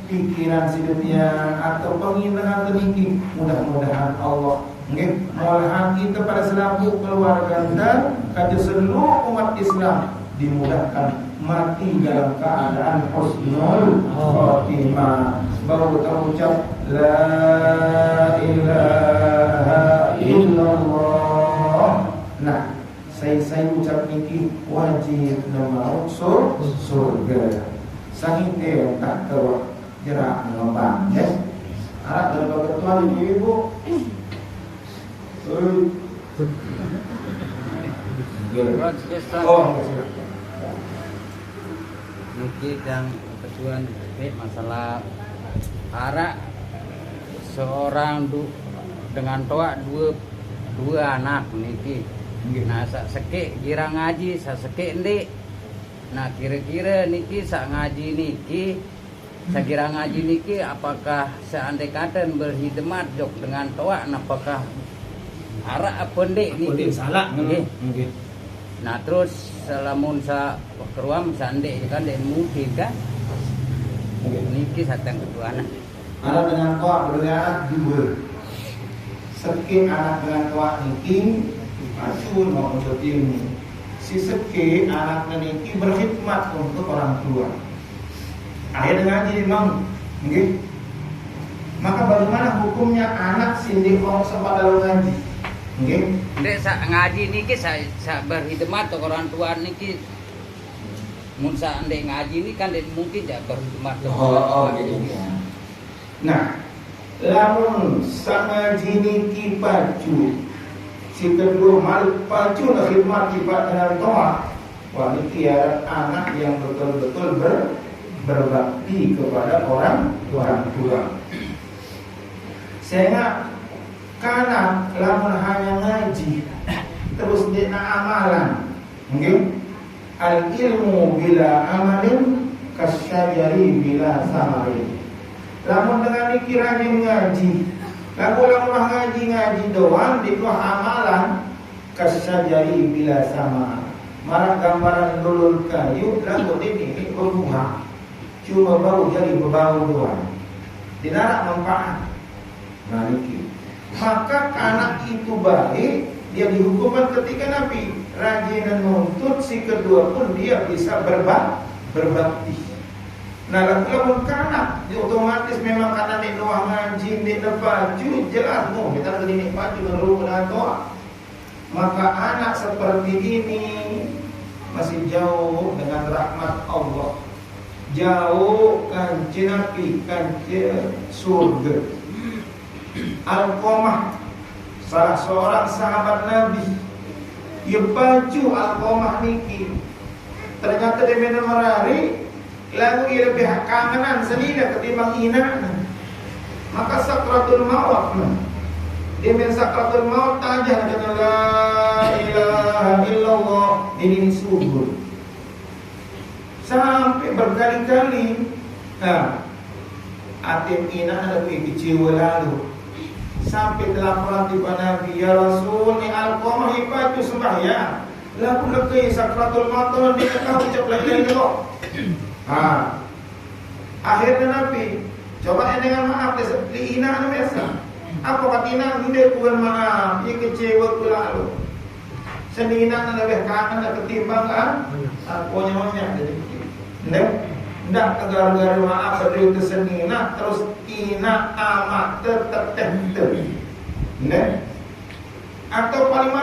pikiran sidetian atau pengindahan sedikit, mudah-mudahan Allah molahan kita pada selaku keluarga dan kaji seluruh umat Islam dimudahkan mati dalam keadaan husnul khotimah. baru ucap la ilaha illallah. Nah, saya ucap niki wajib nama surga. Sangin dia tak tahu jerak ngembang ya. Alat dari ketua ibu. Oh, niki yang kesuan masalah arak seorang dengan toa dua anak niki. Nah sekek kira ngaji sekek ndik. Nah kira-kira niki sak ngaji niki sekira ngaji niki apakah seandai kata berkhidmat jok dengan toa apakah arak apa ndik niki salah nggih. nggih. Nah terus selamun sa keruam sandek kan dek mungkin kan niki satang kedua anak Anak dengan toa beranak dua. Sekek anak dengan toa niki masun mau untuk ini. Si sekek anak niki berkhidmat untuk orang tua. Akhirnya ngaji memang, nggih. Maka bagaimana hukumnya anak sindik orang sempat dalam ngaji? Nggih. Dek sak ngaji niki sa berkhidmat untuk orang tua niki. Mun sa ndek ngaji ini kan dek mungkin ya berkhidmat untuk orang tua. Gitu. Nah, lamun sa ngaji niki pacu. Si kedua malik pacu na khidmat kipat dengan toa. Wah niki anak yang betul-betul berbakti kepada orang tua. Sehingga karena lamun hanya ngaji terus dina amalan, nggih. Al ilmu bila amalin kasyajari bila samarin. Lamun dengan niki rajin ngaji, lamun ngaji doang di amalan kasyajari bila sama. Marah gambaran dulur kayu lamun ini berbuah. Cuma bau jadi berbau doang. Tidak manfaat. Nah niki. Maka anak itu baik, dia dihukumkan ketika Nabi rajin dan menuntut, si kedua pun dia bisa berbakti. Nah lamun kanak, dia otomatis memang karena nek doa ngaji nek baju jelas mau kita lagi nek baju dengan doa. Maka anak seperti ini masih jauh dengan rahmat Allah. Jauh kanjeng Nabi, kanjeng surga. Alqamah salah seorang sahabat Nabi, ia baju Alqamah niki. Ternyata dia minum merari, lalu ia lebih kangenan senida ketimbang inana. Maka sakratul maut, dia min sakratul maut tajah dengan la ilaha illallah ini subur. Sampai berkali-kali, nah, atim inana lebih kecewa lalu. Sampai telaporan tiba Nabi, ya Rasul, ni Alqamah ibadu sembahyang. Lalu lagi sakratul maut dia tahu ucap la ilaha illallah. Akhirnya Nabi coba dengan maaf di ina biasa. Apa kata ina tidak bukan maaf, dia kecewa lalu. Senina lebih kangen dan ketimbang kan? Punya jadi. Ndak gara-gara maaf berdiri ke senina terus ina amat tertentu. Atau paling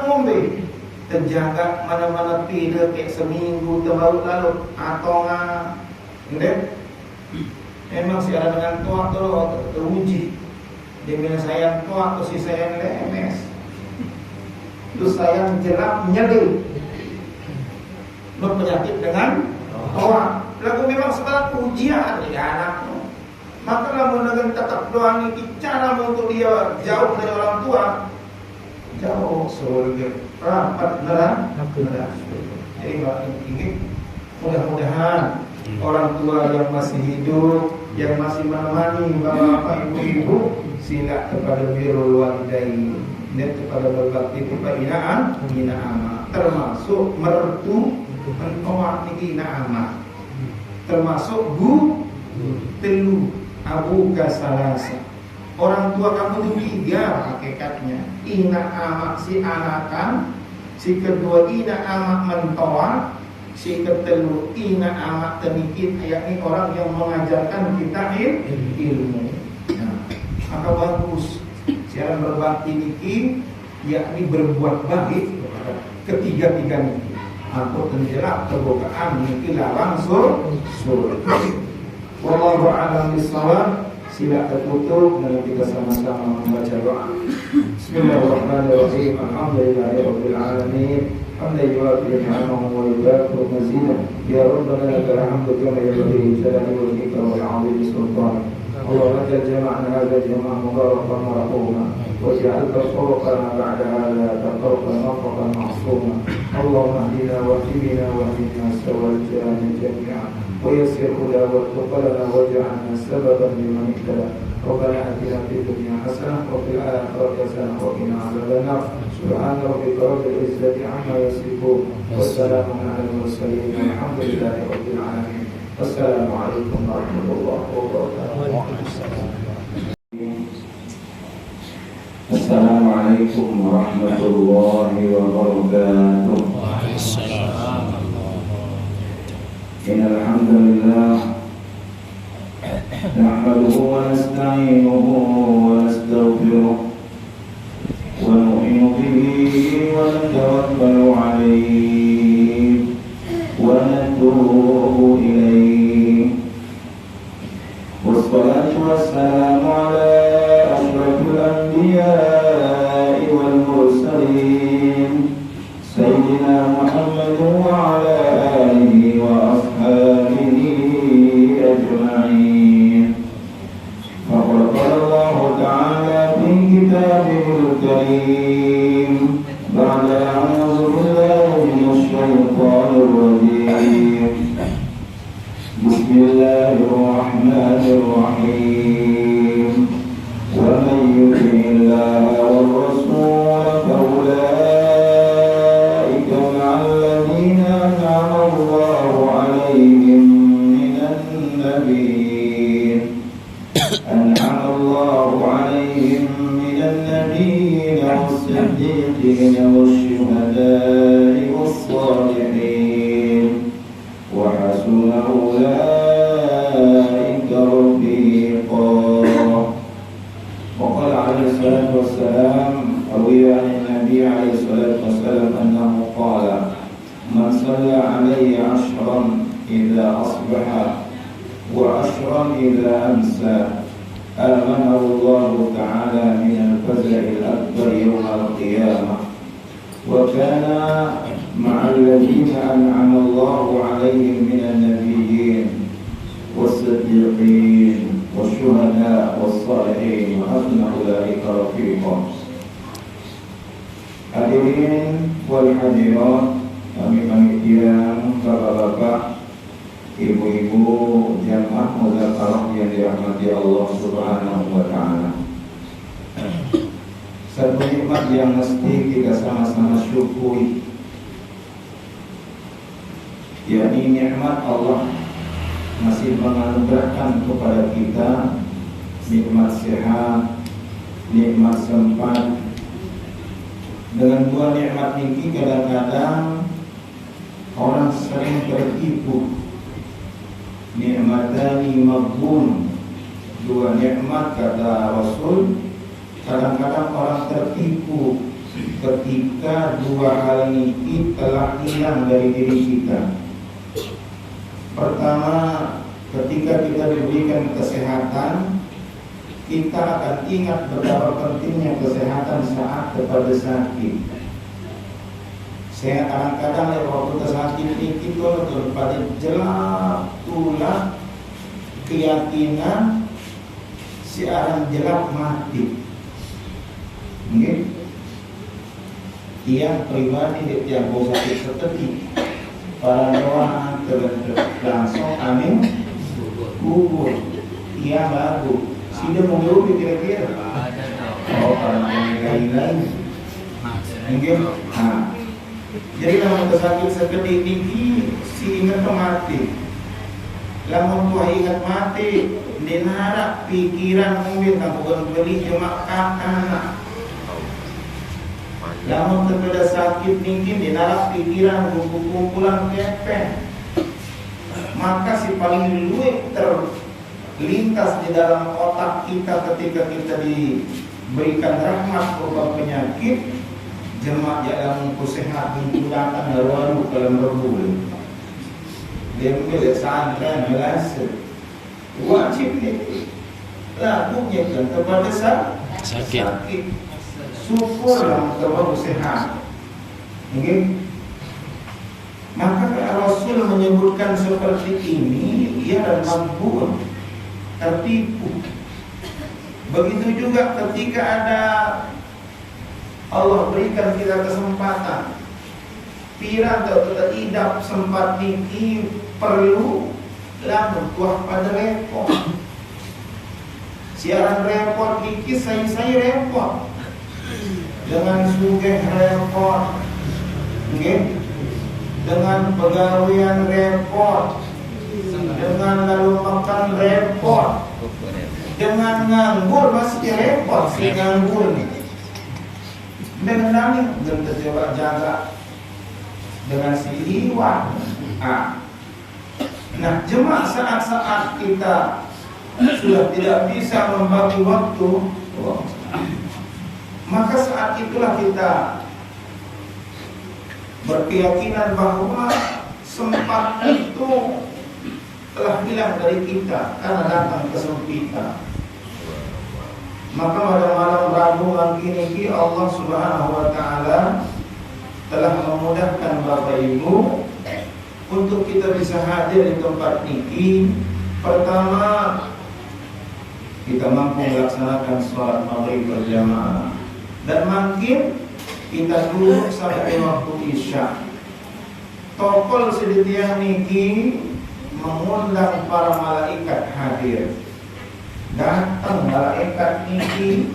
ngombe terjaga mana-mana tidak kayak seminggu terbaru lalu atau memang si ada dengan tua teruji dia bilang sayang tua atau si sayang lemes terus sayang jelas menyedih penyakit dengan tua lalu memang setelah ujian ya anakmu maka lalu dengan tetap doa ini cara untuk dia jauh dari orang tua jauh surga rapat neraka. Jadi ini mudah-mudahan orang tua yang masih hidup, yang masih menemani bapak ibu-ibu, sila kepada birrul walidain dan kepada berbakti kepada ina'ama, termasuk mertu mentoak niki ina'ama, termasuk telu abuka salasa. Orang tua kamu itu 3 hakikatnya. Ina amak si anakan, si kedua ina amak mentoa, Si ketelu ina amat temikin, yakni orang yang mengajarkan kita ilmu. Nah, maka bagus cara berbakti niki, yakni berbuat baik kepada ketiga-tiga niki. Aku tenjelak kebukaan niki langsung surga. Wallahu a'lam bishawab. Sila tertutup dan kita sama-sama membaca doa. Bismillahirrahmanirrahim. Alhamdulillahirabbil alamin. Hamdan yuwafi ni'amahu wa yukafi'u mazidah. Ya Rabbana lakal hamdu kama yanbaghi li jalali wajhika wa 'azimi sultanik. Allahumma anta jama'na hadha jam'an mubarakan marhuma waj'al tafawqana ba'da hadha tafawqan mafaqan ma'suma. Allahumma hdina wa hdina wa hdina sawal jannati jami'an. ويسر هدى والتقى لنا واجعلنا سببا لمن اهتدى. ربنا اتنا في الدنيا حسنه وفي الاخره حسنه وقنا عذاب النار. سبحان ربك رب العزه عما يصفون والسلام على المرسلين والحمد لله رب العالمين. والسلام عليكم ورحمه الله وبركاته. السلام عليكم ورحمه الله وبركاته. إن الحمد لله نحمده ونستعينه ونستغفره ونؤمن به ونتوكل عليه ونتوب إليه. والصلاة والسلام على أشرف الأنبياء والمرسلين سيدنا محمد وعلى آله وأصحابه أجمعين. فقد قال الله تعالى في كتابه الكريم بعد أعوذ بالله من الشيطان الرجيم. بسم الله الرحمن الرحيم. ومن يطع الله والرسول فأولئك مع الذين أنعم الله عليهم من النبيين والصديقين والشهداء والصالحين وحسن أولئك رفيقا. وقال عليه الصلاة والسلام روي عن النبي عليه الصلاة والسلام أنه قال: من صلى علي 10 إذا أصبح و10 إذا أمسى آمنه الله تعالى من الفزع الأكبر يوم القيامة وكان مع الذين أنعم الله عليهم من النبيين والصديقين والشهداء والصالحين وحسن أولئك رفيقا. Hadirin wal hadirat, kami panitia, bapak-bapak, ibu-ibu, jamaah muzakarah yang dirahmati Allah Subhanahu wa Ta'ala. Satu nikmat yang mesti kita sama-sama syukuri, yakni nikmat Allah masih menganugerahkan kepada kita nikmat sehat, nikmat sempat. Dengan dua nikmat ini kadang-kadang orang sering tertipu. Nikmatani maghbun, dua nikmat kata Rasul. Kadang-kadang orang tertipu ketika dua hal ini telah hilang dari diri kita. Pertama, ketika kita diberikan kesehatan, kita akan ingat betapa pentingnya kesehatan saat kepada sakit. Saya kadang-kadang waktu tersakit ini pada jelak tulang keyakinan si orang jelak mati. Mungkin tiang pribadi tiang bau sakit seperti para doa langsung amin kubur tiang baru sudah mengelupi kira-kira karena lain mungkin. Jadi lamun tersakit sekedik niki si ingat mati. Lamun tua ingat mati, dinara pikiran mungkin tak bukan beli cuma anak. Namun kepada sakit niki dinarak pikiran kumpulan kepeng. Maka si paling luwih terlintas di dalam otak kita ketika kita diberikan rahmat berupa penyakit, jemaah yang sehat menggunakan haru dalam rebul. Dia milih santren jelas wajib nih lakunya kan kepada sakit. Syukur dalam kepada sehat. Mungkin maka Rasul menyebutkan seperti ini, ia dan mabun tertipu. Begitu juga ketika ada Allah berikan kita kesempatan, pirang atau tidak sempat niki perlu lamun tuah pada repot. Siaran repot niki saya repot. Dengan sugih repot. Okay? Dengan pegawaian repot, dengan lalu makan repot, dengan nganggur masih repot si nganggur nih. Dengan nami belum tercoba jaga dengan si iwan. Nah, jemaah saat-saat kita sudah tidak bisa membagi waktu, maka saat itulah kita berkeyakinan bahwa sempat itu telah hilang dari kita karena datang kesempitan. Maka pada malam Rabu ini Allah Subhanahu wa taala telah memudahkan Bapak Ibu untuk kita bisa hadir di tempat ini. Pertama, kita mampu melaksanakan sholat maghrib berjamaah dan makin kita duduk sampai waktu isya. Tokol sedetiah niki mengundang para malaikat hadir. Datang malaikat niki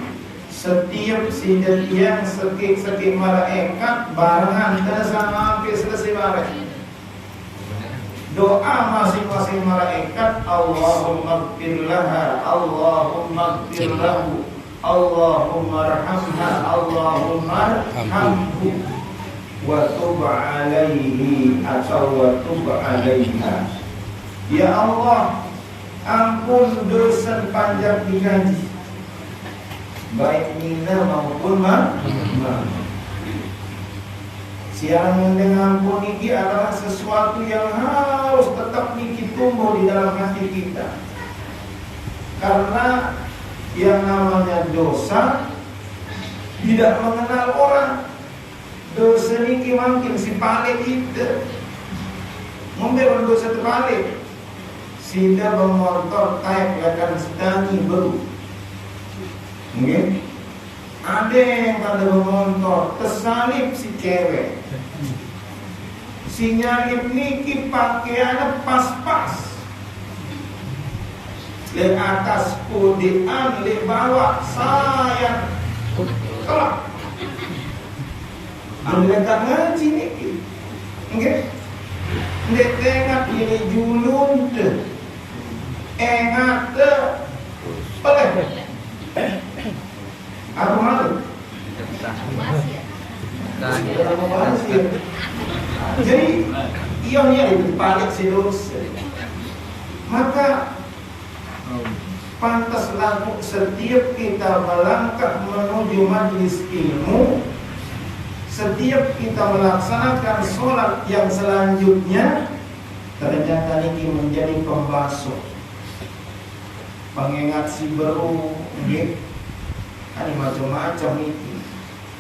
setiap sedetiah sekik malaikat barengan kita sampai selesai bareng. Doa masing-masing malaikat, Allahumma ighfir laha, Allahumma ighfir lahu, Allahumma arhamha, Allahumma arhamhu, wa tub alaihi atau wa tub alaiha. Ya Allah, ampun dosa panjang digaji, baik mina maupun ma. Siang dengan ampun ini adalah sesuatu yang harus tetap niki tumbuh di dalam hati kita. Karena yang namanya dosa tidak mengenal orang. Dosa niki makin si palik kita. Memberi dosa terbalik. Sida bermotor taik akan sedangi baru. Mungkin ada yang pada bermotor tersalip si cewek. Si nyalip niki pakaiannya pas-pas. Le atas kudian, le bawah saya kelak. Ambil tak ngaji niki. Nggih. Ndek tengah ini julun te. Engat te. Oleh. Aku malu. Jadi ionya itu balik si dosa. Maka pantaslah setiap kita melangkah menuju majlis ilmu, setiap kita melaksanakan sholat yang selanjutnya, ternyata ini menjadi pembasuh, pengingat si baru, ada macam-macam ini.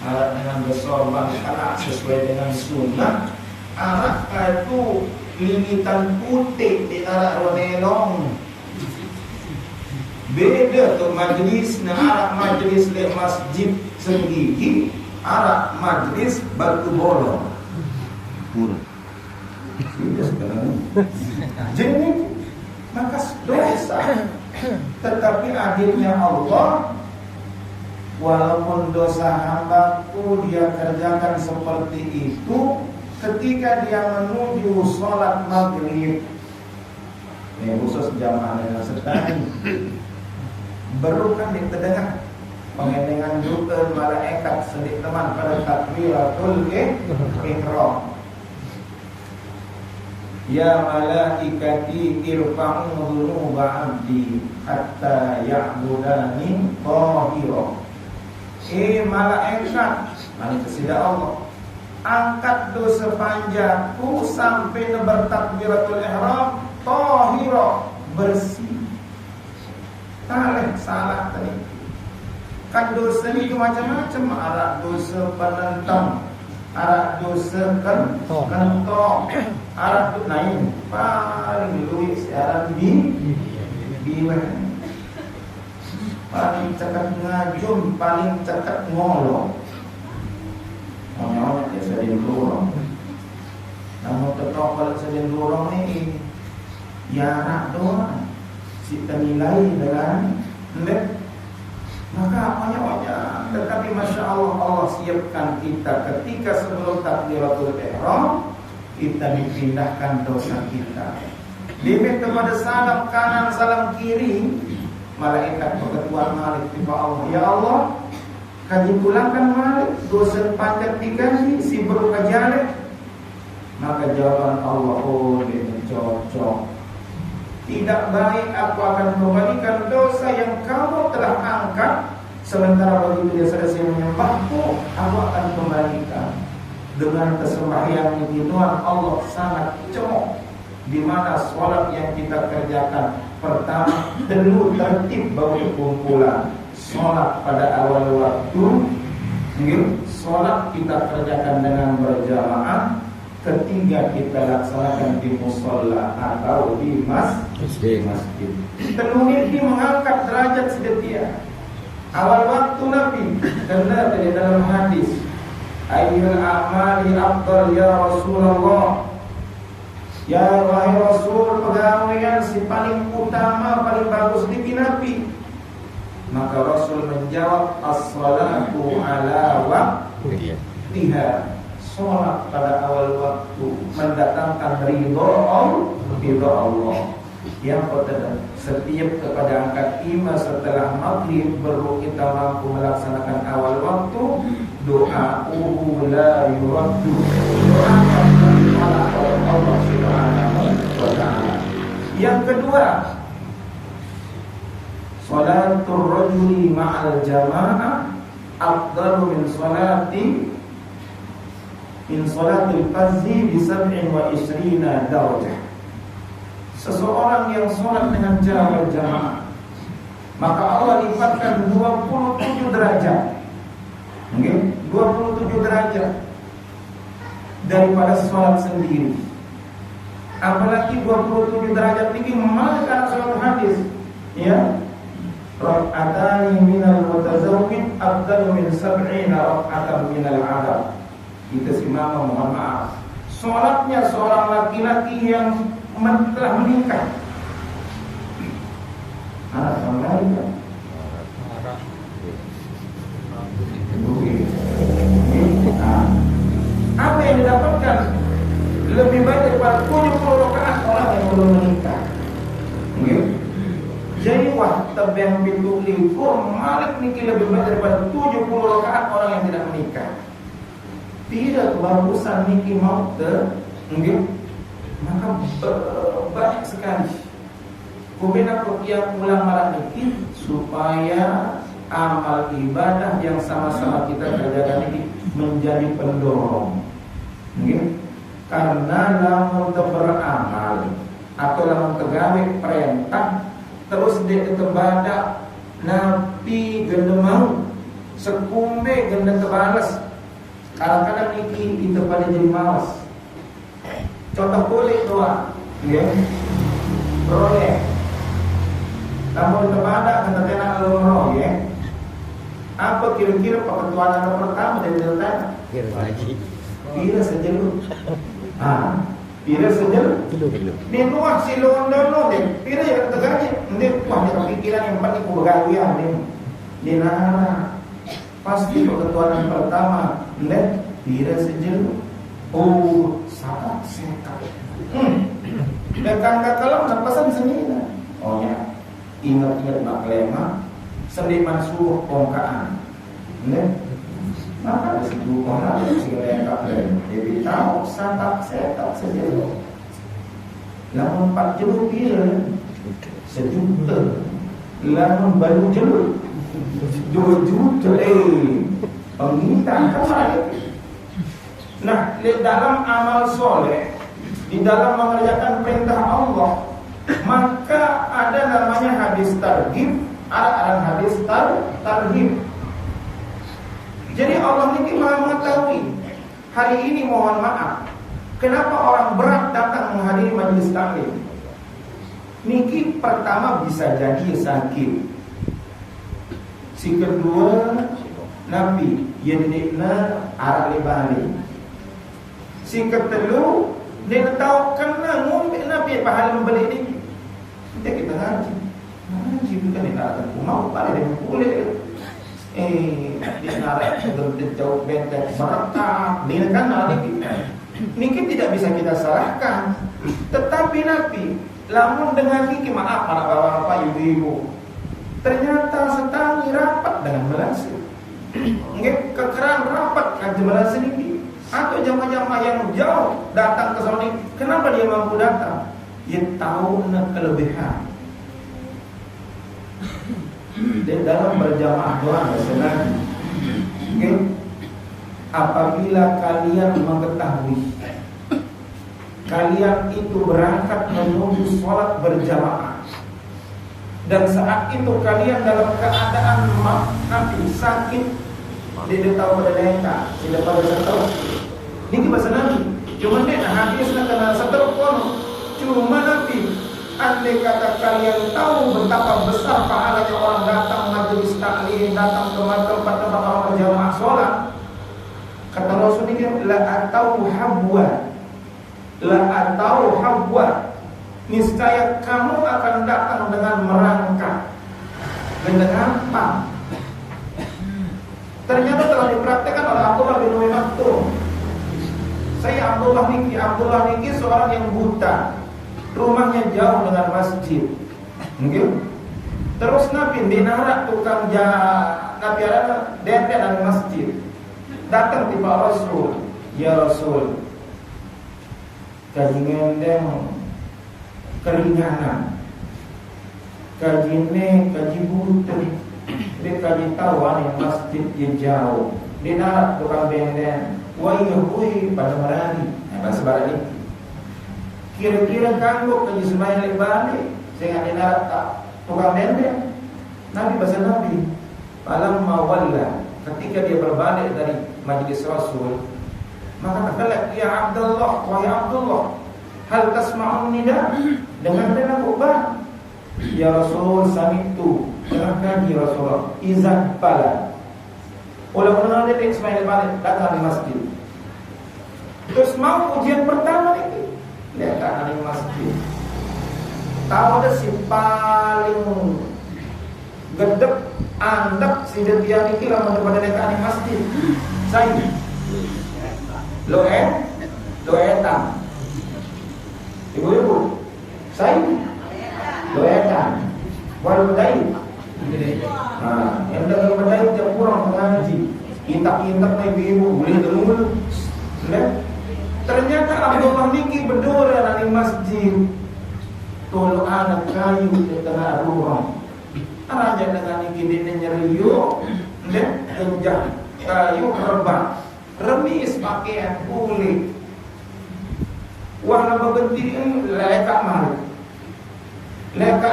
Alat dengan bersorban alat sesuai dengan sunnah. Alat itu limitan putih di alat ronelong. Beda tuh majlis, alat majlis di masjid sendiri, alat majlis batu bolong. Jadi maka dosa, tetapi akhirnya Allah, walaupun dosa hambaku dia kerjakan seperti itu, ketika dia menuju sholat maghrib, ini khusus jamaah dengan sedang, baru kan di tengah pengendengan juga malaikat sedih teman pada takbiratul ihram. Ya malaikati irfa'u dhunuba 'abdi hatta ya'budani tahira. Malaikat, malaikat sida Allah, angkat dosa panjangku sampai bertakbiratul ihram tahira, bersih. Taleh salah tadi. Kan dosa itu macam-macam, ada dosa penentang, ada dosa kentong, ada dosa lain. Paling luwes siaran biwan. Paling cakap ngajum, paling cakap ngolong. Ngolong ya sedih lorong. Namun tetap kalau sedih lorong ni jarak doang. Kita nilai dengan lep. Maka banyak-banyak. Tetapi Masya Allah, Allah siapkan kita ketika sebelum takbiratul ihram, kita dipindahkan dosa kita. Limit kepada salam kanan, salam kiri. Malaikat berketuan Malik tiba Allah. Ya Allah, kaji pulangkan Malik, dosa panjang dikasih, si beruka jalik. Maka jawaban Allah, oh ini cocok. Tidak baik aku akan kembalikan dosa yang kamu telah angkat. Sementara begitu dia selesai menyembahku, aku akan kembalikan. Dengan kesembahyaan itu Tuhan Allah sangat cemok. Di mana sholat yang kita kerjakan, pertama dulu tertib baru kumpulan. Sholat pada awal waktu, sholat kita kerjakan dengan berjamaah. Ketiga kita laksanakan di musola atau di masjid. Terlebih mengangkat derajat sedetia. Awal waktu Nabi benar dari dalam hadis, ayyul a'mali afdal ya Rasulullah. Ya wahai Rasul, pegawaian si paling utama, paling bagus di Nabi. Maka Rasul menjawab, as-salatu ala waqtiha. Sholat pada awal waktu mendatangkan ridho Allah. Yang pertama, setiap kepada angkat imam setelah maghrib baru kita mampu melaksanakan awal waktu. Doa la yuraddu, doa Allah Subhanahu wa ta'ala. Yang kedua, sholatul rajuli ma'al jamaah afdalu min sholatil fardhi bi 27 darajah. Seseorang yang sholat dengan jamaah, maka Allah lipatkan 27 derajat. Okay? 27 derajat daripada sholat sendiri. Apalagi 27 derajat tinggi malah sholat hadis. Ya, rak'atani minal mutazawwid afdalu min 70 rak'atan minal 'adab. Kita si mama mohon maaf, sholatnya seorang laki-laki yang telah menikah. Anak sama kan? Apa yang didapatkan lebih baik daripada 70 rakaat orang yang belum menikah. Jadi waktu yang pintu likur Malik niki lebih baik daripada 70 rakaat orang yang tidak menikah. Tidak kebagusan niki mau maka banyak sekali. Kubena kopiah pulang malam niki supaya amal ibadah yang sama-sama kita kerjakan ini menjadi pendorong. Karena lamun beramal atau lamun tegawe perintah terus dia kebadak nabi gendemau sekumbe gendeng kebales. Kadang-kadang niki itu pada jadi malas. Contoh kulit doang, ya. Proyek. Namun kepada kata tenan alumro, ya. Apa kira-kira peketuaan yang pertama dari tanya? Kira lagi. Kira saja lu. Kira saja lu. Ni tuah si londo deh. Kira yang tegaknya, ni tuah ni pikiran yang penting kubagawian ni. Ni nana. Pasti peketuaan yang pertama, lihat kira saja lu. Oh, sabar sekat. Dan kata kalau pesan sendiri. Oh ya, ingat-ingat nak lema, Sendiman suruh pongkaan. Maka ada sebuah orang segala yang tak lain. Dia tahu santak setak saja. Lamun 4 jeruk dia 1 juta. Lamun baru jeruk 2 juta. Pengintan kan. Nah, di dalam amal soleh, di dalam mengerjakan perintah Allah, maka ada namanya hadis targhib, ada hadis tarhib. Jadi Allah ini maha mengetahui. Hari ini mohon maaf, kenapa orang berat datang menghadiri majelis taklim? Niki pertama bisa jadi sakit. Si kedua Nabi yendikna arah lebali. Si ketelu dia tahu kena ngombe Nabi pahala membeli ini. Kita ngaji bukan kita akan mau pada dia boleh. Dia narik dia jauh benteng berkah. Dia kan niki tidak bisa kita salahkan. Tetapi Nabi lamun dengan niki maaf para bapak-bapak ibu-ibu. Ternyata setangi rapat dengan melasih. Nggih kekeran rapat kan melasih niki. Atau jamaah-jamaah yang jauh datang ke sana ini, kenapa dia mampu datang? Dia tahu kelebihan. Dan dalam berjamaah doang senang. Okay? Apabila kalian mengetahui kalian itu berangkat menuju sholat berjamaah, dan saat itu kalian dalam keadaan mati sakit, dia tahu pada mereka, tidak pada satu. Ini bahasa Nabi. Cuma dia hadis nak kena satu kono. Cuma Nabi, andai kata kalian tahu betapa besar pahalanya orang datang majelis taklim, datang ke tempat orang berjamaah sholat. Kata Rasul ini la atau habwa. Niscaya kamu akan datang dengan merangkak, dengan apa? Ternyata telah dipraktekkan oleh Abdullah bin Umi Maktum. Saya Abdullah niki seorang yang buta, rumahnya jauh dengan masjid. Mungkin terus Nabi dinarak tukang Nabi ada dendek dari masjid. Datang tiba Rasul, ya Rasul, kaji ngendeng keringanan, kaji buta. Dia kaji tahu yang masjid yang jauh. Dinarak tukang dendek. Wahai pada merani, bahasa barat ini. Kira-kira kanggo kaji sembahyang lebani, saya ada tak tukang dendeng. Nabi bahasa Nabi, malam mawalla, ketika dia berbalik dari majlis Rasul, maka kata ya Abdullah, wahai Abdullah, hal tasma'un nida, dengar ubah. Ya Rasul, sami'tu, dengarkan ya Rasulullah, izan pala. Ulang-ulang dia sembahyang lebani, datang di masjid. Terus mau ujian pertama ini, lihat di masjid. Tahu ada si paling gedek, andek si dia ini lama daripada mereka di masjid. Saya, lo etam, ibu-ibu, saya, lo etam, walau dai. Nah, yang dalam badai dia kurang mengaji. Intak-intak ibu-ibu boleh dulu. Ternyata Abdullah niki berdua di masjid. Tolong anak kayu di tengah ruang. Raja dengan niki dia nyeriuk, enjak kayu rebah, remis pakaian kulit. Warna bebentik leka mari. Leka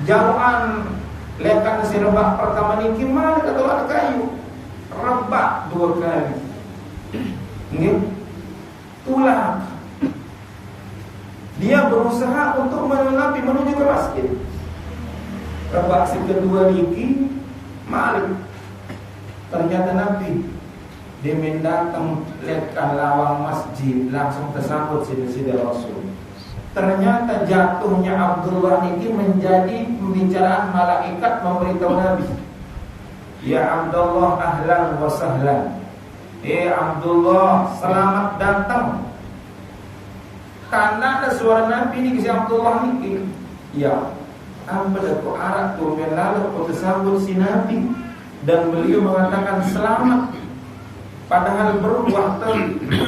jauhan. Lekan si rebah pertama niki mari kata anak kayu. Rebah 2 kali. Ini tulang. Dia berusaha untuk menuju ke masjid. Rebah si kedua niki mari. Ternyata Nabi dia mendatang lekan lawang masjid, langsung tersambut sida Rasul. Ternyata jatuhnya Abdullah ini menjadi pembicaraan malaikat memberitahu Nabi. Ya Abdullah ahlan wa sahlan. Abdullah selamat datang. Karena ada suara Nabi ini si Abdullah ini. Ya. apa dah arak tu lalu kau tersambut si Nabi dan beliau mengatakan selamat, padahal berubah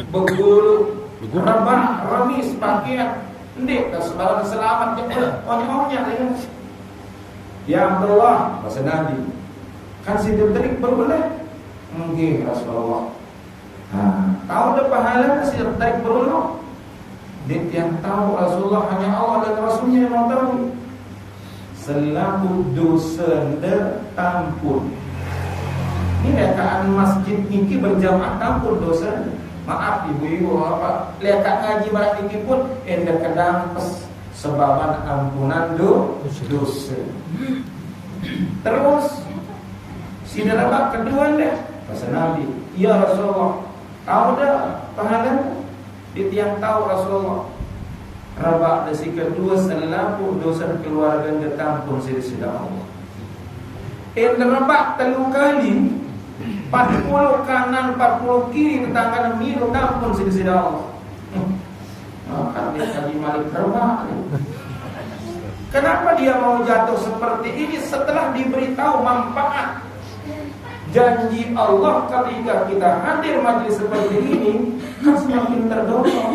berbulu rabah remis pakaian ndek tak sebarang selamat je onyonya dengan ya Abdullah bahasa Nabi kan si terik berboleh mungkin Rasulullah. Tahu dah pahala si terik berboleh dia yang tahu Rasulullah hanya Allah dan Rasulnya yang tahu. Selaku dosa tampun. Ini rekaan masjid niki berjamaah tampun dosa. Maaf ibu-ibu apa lekat ngaji barat niki pun enda kadang sebaban ampunan dosa. Terus si derabak kedua deh kata Nabi, ya Rasulullah, tahu dah pahala dia yang tahu Rasulullah. Rabak desi kedua selaku dosa keluarga ditampun sida Allah. Rabak telu kali 40 kanan 40 kiri tetangga milu tampun sida Allah. Maka dia tadi Malik rabak. Kenapa dia mau jatuh seperti ini setelah diberitahu manfaat janji Allah ketika kita hadir majlis seperti ini kan semakin terdorong.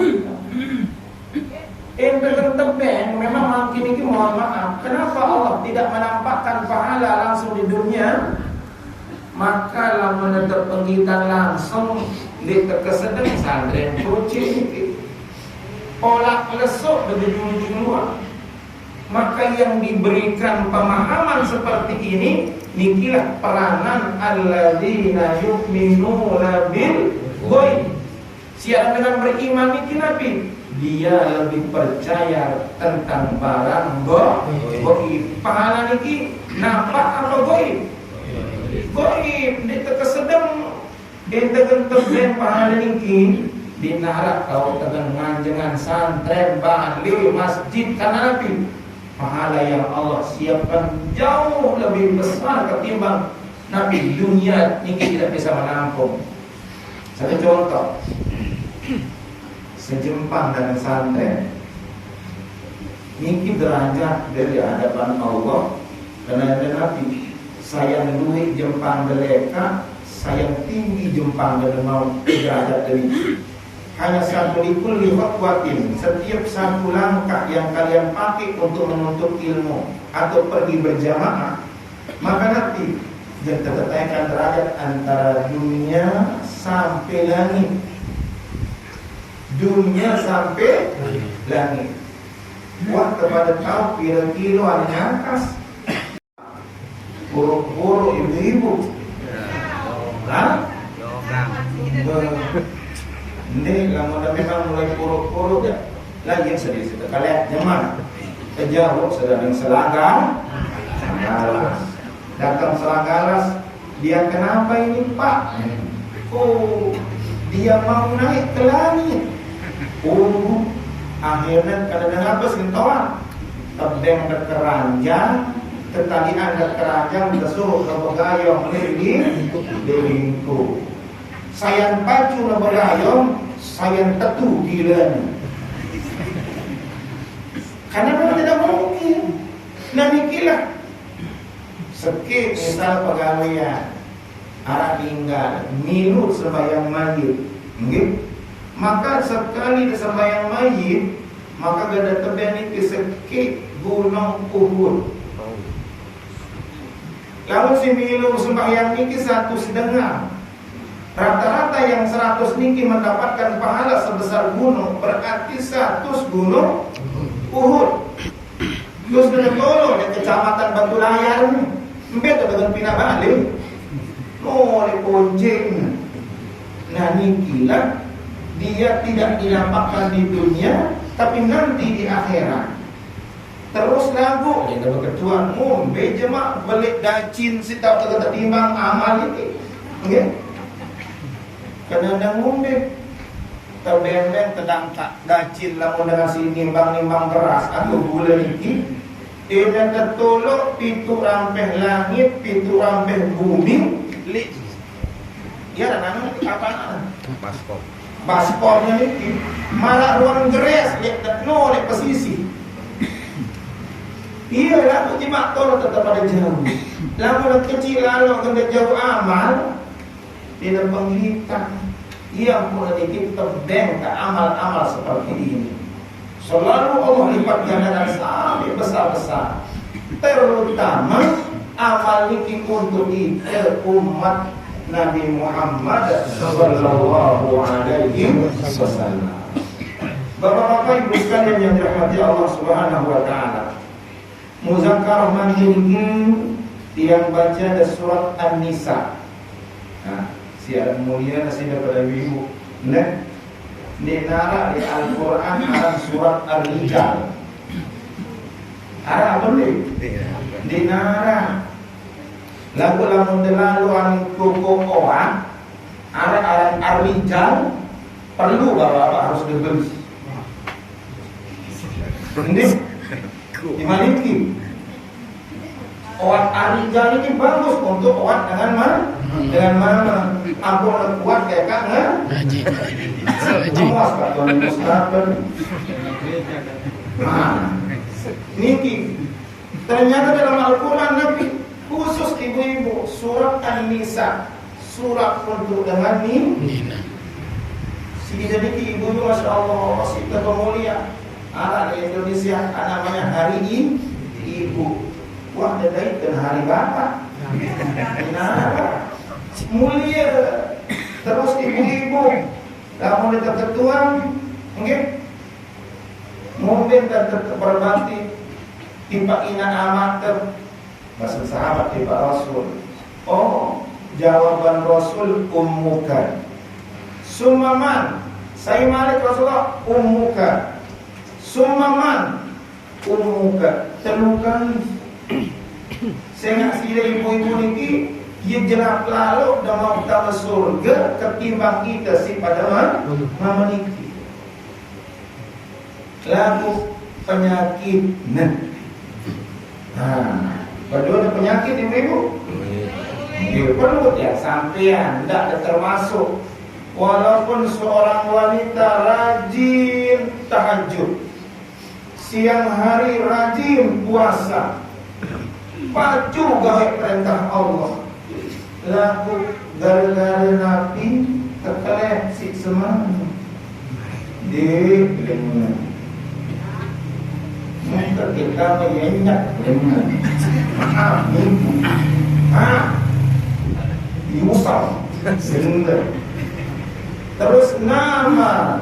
Tebeng memang makin ini mohon maaf. Kenapa Allah tidak menampakkan pahala langsung di dunia? Maka lamun terpenggitan langsung di terkesedeng santren kucing olak lesuk dari ujung luar. Maka yang diberikan pemahaman seperti ini nikilah peranan alladzina yu'minuna bil ghaib. Siapa dengan beriman niki Nabi? Dia lebih percaya tentang barang ghaib. Pahala niki nampak apa ghaib? Ghaib di terkesedeng tebeng pahala niki dinarak kau tegan nganjengan santren bali masjid kana Nabi. Pahala yang Allah siapkan jauh lebih besar ketimbang Nabi. Dunia niki tidak bisa menampung. Satu contoh, sejempang dan santren niki derajat dari hadapan Allah. Karena ada Nabi sayang duit jempang deleka, sayang tinggi jempang dan mau derajat dari hanya satu likul lihat watin. Setiap satu langkah yang kalian pakai untuk menuntut ilmu atau pergi berjamaah, maka nanti dia terletakkan derajat antara dunia sampai langit. Dunia sampai langit. Wah kepada tahu kilo-kilo ada atas. Buruk-buruk ibu-ibu. Hah? Ini kamu dah memang mulai buruk-buruk ya. Lagi yang sedih kalian jemaah kejauh sedang selanggar galas. Datang selanggaras, dia kenapa ini Pak? Oh, dia mau naik ke langit. Oh, akhirnya kadang-kadang apa sentuhan? Tebeng ke keranjang, ketalian ke keranjang, disuruh ke begayong lilingku. Sayang baju na begayong, sayang tetu gila. Karena memang tidak mungkin. Nah mikilah sekit misal pegawaian arah tinggal minut sembahyang mayit, maka sekali sembahyang mayit maka gada tebeni ke sekit gunung Uhud. Lalu si minum sembahyang niki 1,5. Rata-rata yang 100 niki mendapatkan pahala sebesar gunung, berarti 100 gunung Uhud. Terus dengan tolong di kecamatan Batu Layar ini, mbet dengan Pinabali, oleh ponjeng. Nah nikilah dia tidak dinampakkan di dunia, tapi nanti di akhirat. Terus lagu kita berketuan ngombe jemaah balik dacin si tahu kata timbang amal ini, okay? Kadang-kadang ngombe terbeng-beng tedang tak dacin lamun dengan si nimbang-nimbang beras atau gula niki dia tertolok pitu rampeh langit pitu rampeh bumi li ya namanya apa paspornya niki malah ruang geres lihat no oleh pesisi Iya lah, jimat tolong tetap ada jauh. Lalu kecil lalu kena jauh amal, tidak penghitang. Ia pun kita bank ke amal-amal seperti ini. Selalu Allah lipat gandakan sampai besar-besar. Terutama amal ini untuk umat Nabi Muhammad sallallahu alaihi wasallam. Bapak-bapak ibu sekalian yang dirahmati Allah Subhanahu wa taala. Muzakarah mandiri yang baca ada surat An-Nisa. Nah, siaran mulia nasi daripada ibu. Nah, di nara di Al-Quran ada surat Ar-Rijal. Ada apa nih? Di nara lagu-lagu terlalu angkuku orang ada Ar-Rijal perlu bapak-bapak harus dibeli. Ini dimiliki. Oat Ar-Rijal ini bagus untuk oat dengan mana ampun kuat kayak kan? Awas Pak Tuan Mustafa. Niki ternyata dalam Al-Quran Nabi khusus ibu-ibu surat An-Nisa, surat untuk dengan Nina. Jadi ibu-ibu Masya Allah masih termulia. Ada di Indonesia namanya Hari Ibu. Wah, ada itu hari Bapak. Nah, mulia terus ibu-ibu. Kamu tetap ketua, okay? Mungkin tetap berbakti. Tiba ina amat bahasa sahabat tiba Rasul. Oh, jawaban Rasul ummuka. Sumaman, saya malik Rasulullah ummuka. Sumaman ummuka. Telukan. Saya nak sila ibu-ibu ni ia jerap lalu dan mau utama surga ketimbang kita si pada memeniki. Lalu penyakit. Berdua ada penyakit ibu-ibu. Perut ya sampean tidak ada termasuk. Walaupun seorang wanita rajin tahajud, siang hari rajin puasa, pacu gawe perintah Allah, lalu gara-gara Nabi terkelek si semangat di lengan. Maka kita menyenyak lengan. Diusap sehingga terus nama,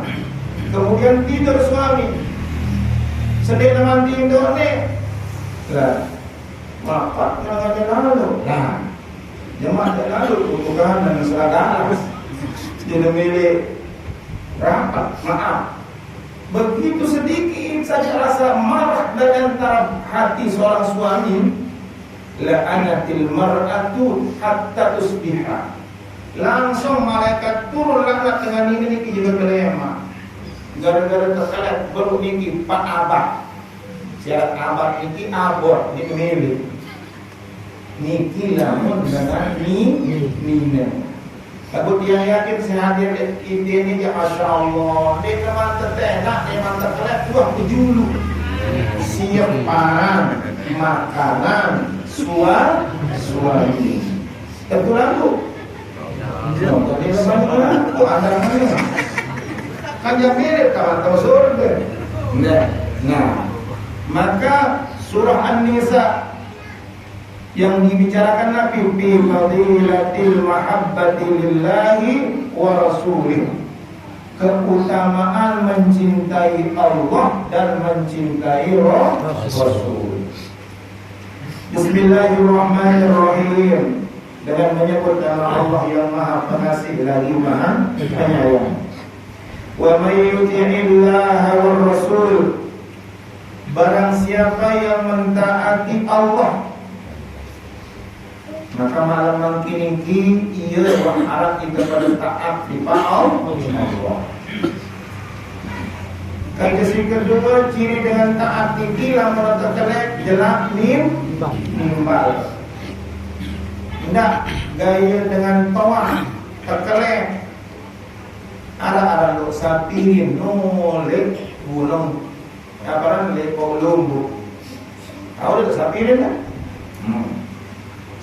kemudian tidur suami sedih dengan tidur nih lah. Maaf, jangan lalu. Nah, jemaah lalu bukan dan seragam. Tidak milik rapat. Maaf. Begitu sedikit saja rasa marah dari antara hati seorang suami. La'anatil mar'atu hatta tusbiha. Langsung malaikat turun laknat dengan ini juga kelema. Gara-gara terkelak baru ini pak abad. Syarat abad ini abor ini milik. Niki lamun dengan Nina. Kalau dia yakin saya hadir ini ya Masya Allah. Dia memang tertenak, memang terkelak buah kejulu. Siap pangan, makanan, suami. Kebetulan tu. Tadi lepas tu ada mana? Kan dia mirip kawan tahu surga. Nah, maka surah An-Nisa yang dibicarakan Nabi fi fadilatil mahabbati lillahi wa rasulih, keutamaan mencintai Allah dan mencintai Rasul. Bismillahirrahmanirrahim. Dengan menyebut nama Allah yang Maha Pengasih lagi Maha Penyayang. Wa may yuti'illaha war rasul, barang siapa yang mentaati Allah, maka malam mungkin ini ia berharap kepada taat di Allah. Kaidah kedua, ciri dengan taat ini lamun terkelek jelak nimbal. Tidak gaya dengan tawa terkelek. Ada lo sapirin nolek bulung. Kaparan lepo lumbu. Tahu dah sabirin kan?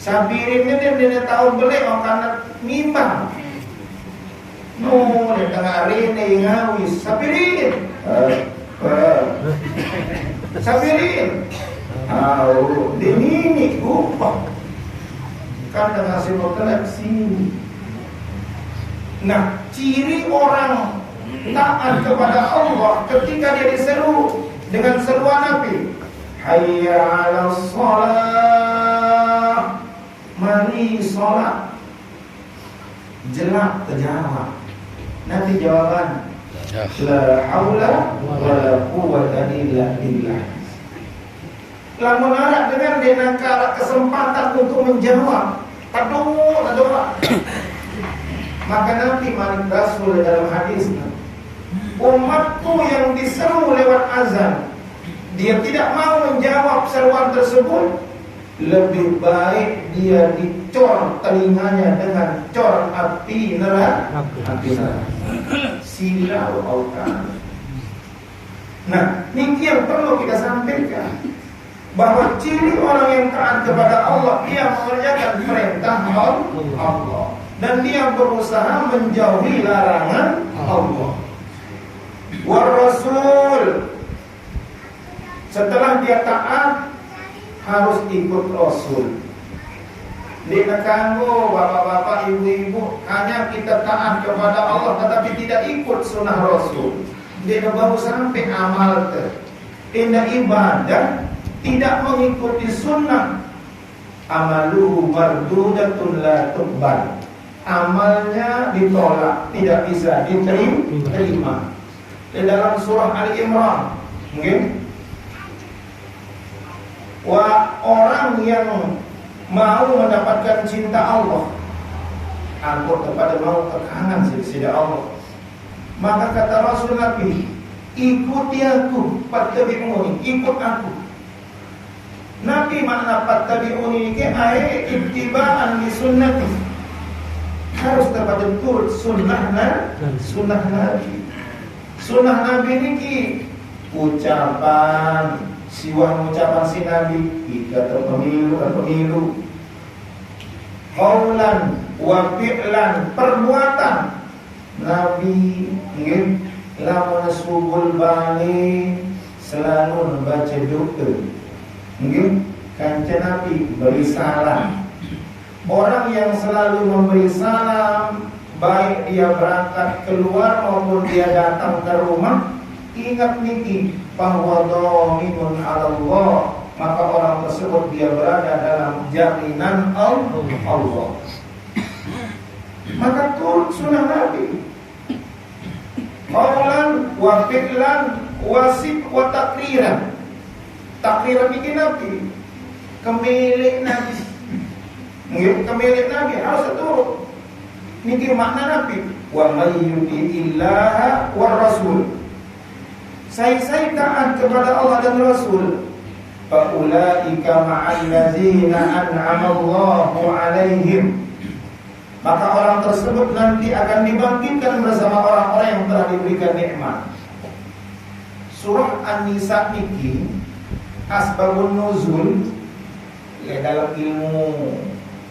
Sabirin ni dia tahu boleh orang kana nimbang. No, dia tengah hari ni ngawis sabirin. Sabirin. Dia ni upah. Kan dengan simultan sini. Nah, ciri orang taat kepada Allah ketika dia diseru dengan seruan Nabi, hayya 'alas shalah, mari salat. Jelak terjawab. Nanti jawaban, la haula wala quwwata illa billah. Lamun arak dengan dia nangka kesempatan untuk menjawab, aduh. Maka Nabi Malik Rasul dalam hadis, umatku yang diseru lewat azan, dia tidak mau menjawab seruan tersebut, lebih baik dia dicor telinganya dengan cor api neraka. Silau autan. Nah, ini yang perlu kita sampaikan, bahwa ciri orang yang taat kepada Allah, dia mengerjakan perintah Allah dan dia berusaha menjauhi larangan Allah. War Rasul, setelah dia taat harus ikut Rasul. Dia kanggo bapak-bapak, ibu-ibu, hanya kita taat kepada Allah tetapi tidak ikut sunnah Rasul. Dia baru sampai amal tindak ibadah tidak mengikuti sunnah, amaluhu mardudatun la tuqbal. Amalnya ditolak, tidak bisa diterima. Di dalam surah Ali Imran, mungkin orang yang mau mendapatkan cinta Allah, angkut kepada mau tekanan sila Allah, maka kata Rasul Nabi, ikuti aku, fattabi'uni, ikut aku. Nabi makna fattabi'uni ke ayat ittiba'an li sunnati, harus terbetul sunnah Nabi. Sunnah Nabi ini ucapan, siwah ucapan si Nabi, kita terpemilu, qaulan wa fi'lan, perbuatan Nabi nggih, lamun subul bani selalu baca doa nggih, kanjeng Nabi beri salam. Orang yang selalu memberi salam, baik dia berangkat keluar maupun dia datang ke rumah, ingat niki bahwa dhaminun 'ala Allah, maka orang tersebut dia berada dalam jaminan Allah. Maka turut sunnah Nabi, qaulan wa fi'lan wa sib wa takriran. Takriran ini Nabi, kemilik Nabi, kemilik Nabi harus turut. Niki makna Nabi, wa may yuti'illaha war rasul, saya taat kepada Allah dan Rasul, fa ulaika ma'al ladzina an'ama Allahu 'alaihim, maka orang tersebut nanti akan dibangkitkan bersama orang-orang yang telah diberikan nikmat. Surah An-Nisa niki asbabun nuzul, dalam ilmu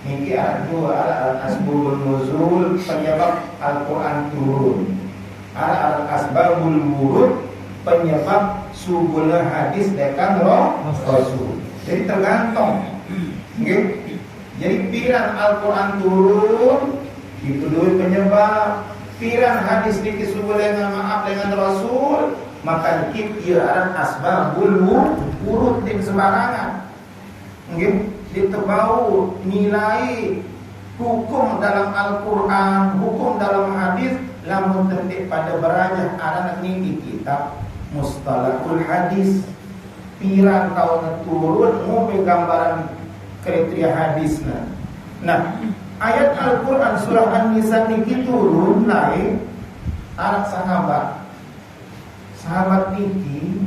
niki ada dua, asbabun nuzul, penyebab Al-Quran turun, ada asbabul wurud, penyebab subulnya hadis dekan Rasul. Jadi tergantung. Jadi piran Al-Quran turun itu dulu penyebab, piran hadis niki subulnya maaf dengan Rasul, maka kiran asbabul wurud di sembarangan. Ditebau nilai hukum dalam Al-Quran, hukum dalam hadis, lamun tertik pada berajah anak ini di kitab Mustalahul Hadis. Pirang tahun turun ngombe gambaran kriteria hadisnya. Nah, ayat Al-Quran surah An-Nisa niki turun naik anak sahabat niki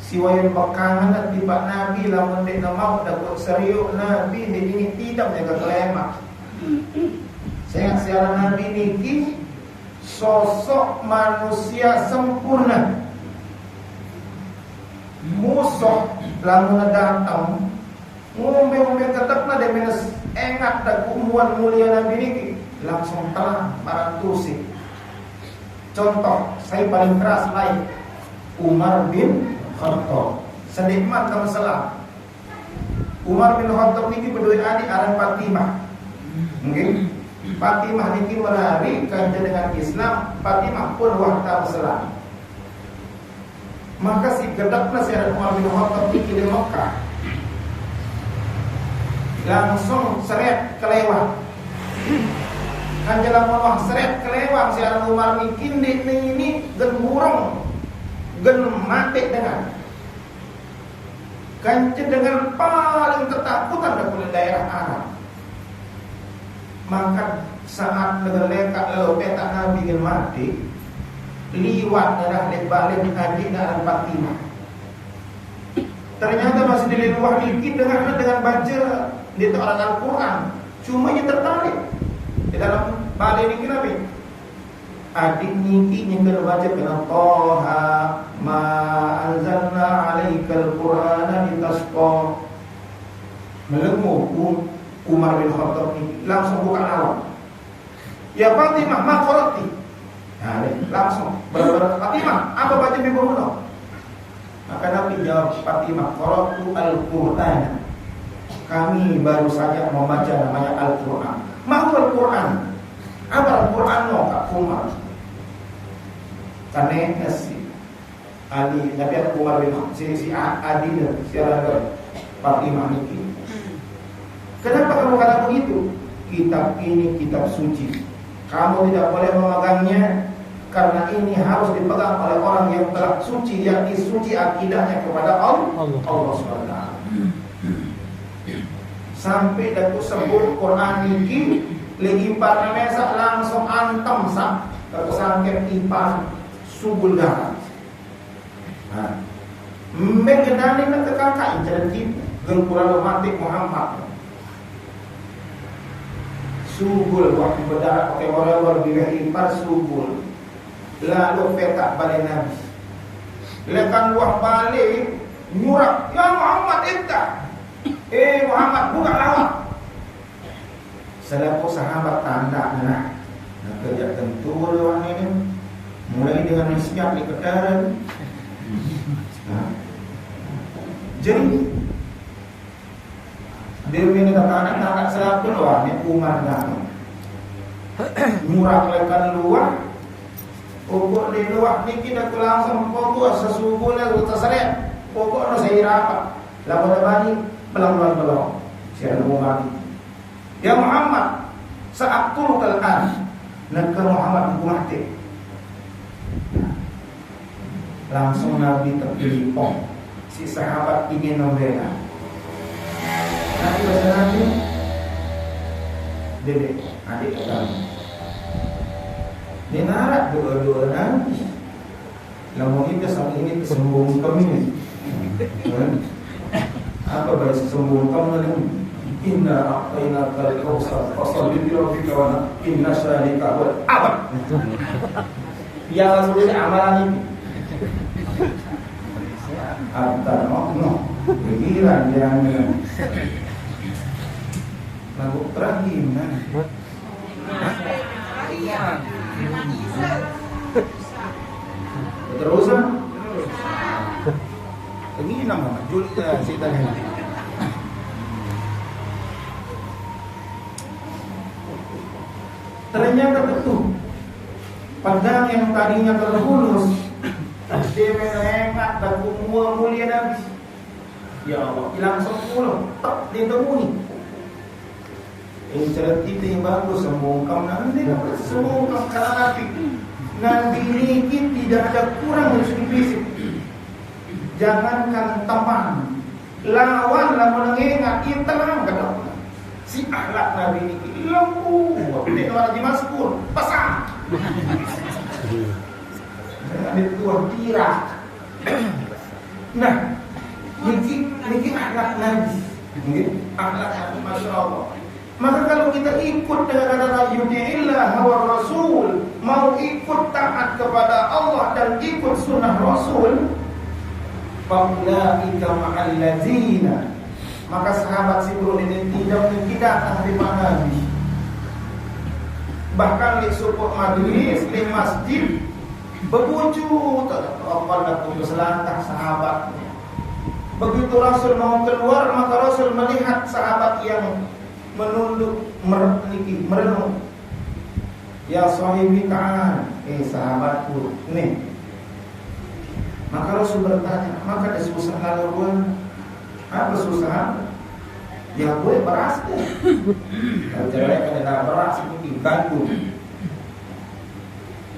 siwayan pekangan di Pak Nabi lamun dek mau dapat serius Nabi ini tidak jaga kelema. Saya siaran Nabi niki sosok manusia sempurna, musuh lamun datang ngombe ketekna de menes engat da kumuan mulia Nabi niki langsung terang marantusi. Contoh saya paling keras lain Umar bin Khattab. Sedikmat kamu salah. Umar bin Khattab niki berdua adik aran Fatimah. Mungkin Fatimah niki merari kanjeng dengan Islam, Fatimah pun wahda Islam. Maka si gedakna si Umar bin Khattab niki di Mekah langsung seret kelewat. Kanjeng Allah seret kelewat si Umar niki ini gen burung gen mati dengan kanjeng dengan paling ketakutan dari daerah Arab. Maka saat lekat lalu petak Nabi yang mati liwat darah balik adik dan Fatimah. Ternyata masih di luar dikit dengan baca di Al Quran. Cuma yang tertarik di dalam balik ini Nabi. Adik niki yang kena baca kena Toha ma anzalna alaikal Qur'ana litasqa. Melemu Umar bin Khattab ini langsung buka awak. Ya Fatimah ma qara'ti. Nah, langsung benar-benar Fatimah, apa baca di buku? Maka Nabi jawab Fatimah, qara'tu al-Qur'an. Kami baru saja membaca namanya Al-Qur'an. Mau Al-Qur'an? Apa Al-Qur'an no Kak Umar? Karena si Ali, Nabi Umar bin si Adi dan si Fatimah ini. Kenapa kamu kata begitu? Kitab ini kitab suci. Kamu tidak boleh memegangnya karena ini harus dipegang oleh orang yang telah suci, yakni suci akidahnya kepada Allah SWT. Sampai datuk sebut Quran ini liipar namanya langsung antem sak datuk sangket ipar subul garam. Nah, mengenali nak kakak jalan kita gengkuran romantik Muhammad. Subul waktu berdarah pakai orang bila ipar subul. Lalu petak balik Nabi. Lekan buah balik nyurak, ya Muhammad entah. Muhammad buka lawak. Selaku sahabat tanda nah kerja tentu orang ini mulai dengan siap di kedaran. Jadi dia ini kata anak-anak selaku doang ni Umar datang. Nyurak lekan luar. Pokok di luar ni kita langsung pokok sesungguhnya terseret. Pokok no saya rapat. Lalu bani pelan-pelan siapa Umar. Ya Muhammad, saat turun al-an negara Muhammad mati. Langsung Nabi terpilih si sahabat ingin membela. Nabi bersenang dedek adik kami. Dia narak dua-dua nanti. Lalu kita sama ini kesembung kami. Apa bahasa kesembung kami ini? Inna a'tayna kal-kausar fasholli li rabbika wa inna syani'aka wal abad. Ya sudah amalan ini. Atau no, pikiran yang lagu terakhir kan? Terusan. Ini nama Julia Sita Henry. Ternyata betul pedang yang tadinya terhulus dia menengat dan kumua mulia Nabi. Ya Allah, hilang 10 tak ditemui. Ini cerita kita yang bagus sembungkam nanti sembungkam kalau Nabi. Nabi ini tidak ada kurang dari segi fisik. Jangankan teman, lawan lah menengat kita lah kata. Si akhlak Nabi ini lembu, dia orang di Maskur, pasang. Ambil tuah tirak. Nah, ini akhlak Nabi. Akhlak Nabi, Masya Allah. Maka kalau kita ikut dengan kata yuti'illah wa Rasul, mau ikut taat kepada Allah dan ikut sunnah Rasul, faulaika ma'al ladzina, maka sahabat si bro ini tidak datang di Nabi. Bahkan di support majlis di masjid berbucu apa itu selantang sahabatnya. Begitu Rasul mau keluar, maka Rasul melihat sahabat yang menunduk merenung. Ya sahibi ta'an, sahabatku, nih. Maka Rasul bertanya, maka ada susah laluan, apa susah? Ya gue beras deh. Kalau cewek kan ada beras ini gantung.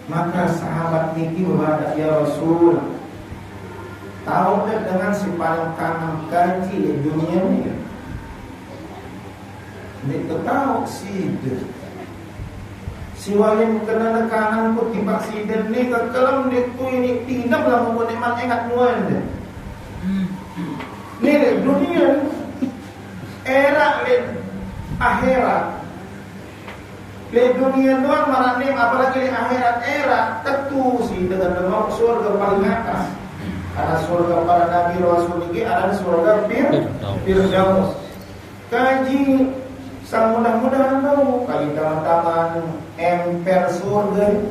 Maka sahabat niki berkata, ya Rasul, tahu deh dengan si paling kanan gaji di dunia ini. Ini tahu sih deh. Si walim kena kanan pun tiba si dan ni kekelam dia tu ini tinam lah mau nikmat ingat muan deh. Ni dunia era le akhirat. Le dunia tuan maranim apalagi di akhirat era tentu sih dengan nama surga paling atas. Ada surga para nabi rasul ini, ada surga Firdaus. Kaji sang mudah-mudahan tahu kali teman-teman emper surga.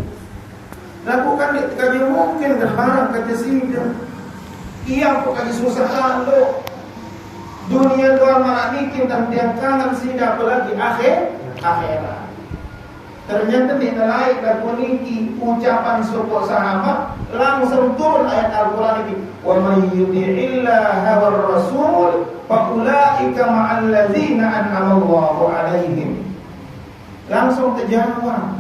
Lakukan kaji mungkin dan barang kata sidang. Ia pun kaji susah lo. Dunia tuan maranim dan dia kanan sida apalagi akhirat. Ternyata di lain dan kuniki ucapan sopok sahabat langsung turun ayat Al-Quran ini. Wa may yuti'illaha war rasul fa ulaika ma'al ladzina an'ama Allahu 'alaihim. Langsung terjawab.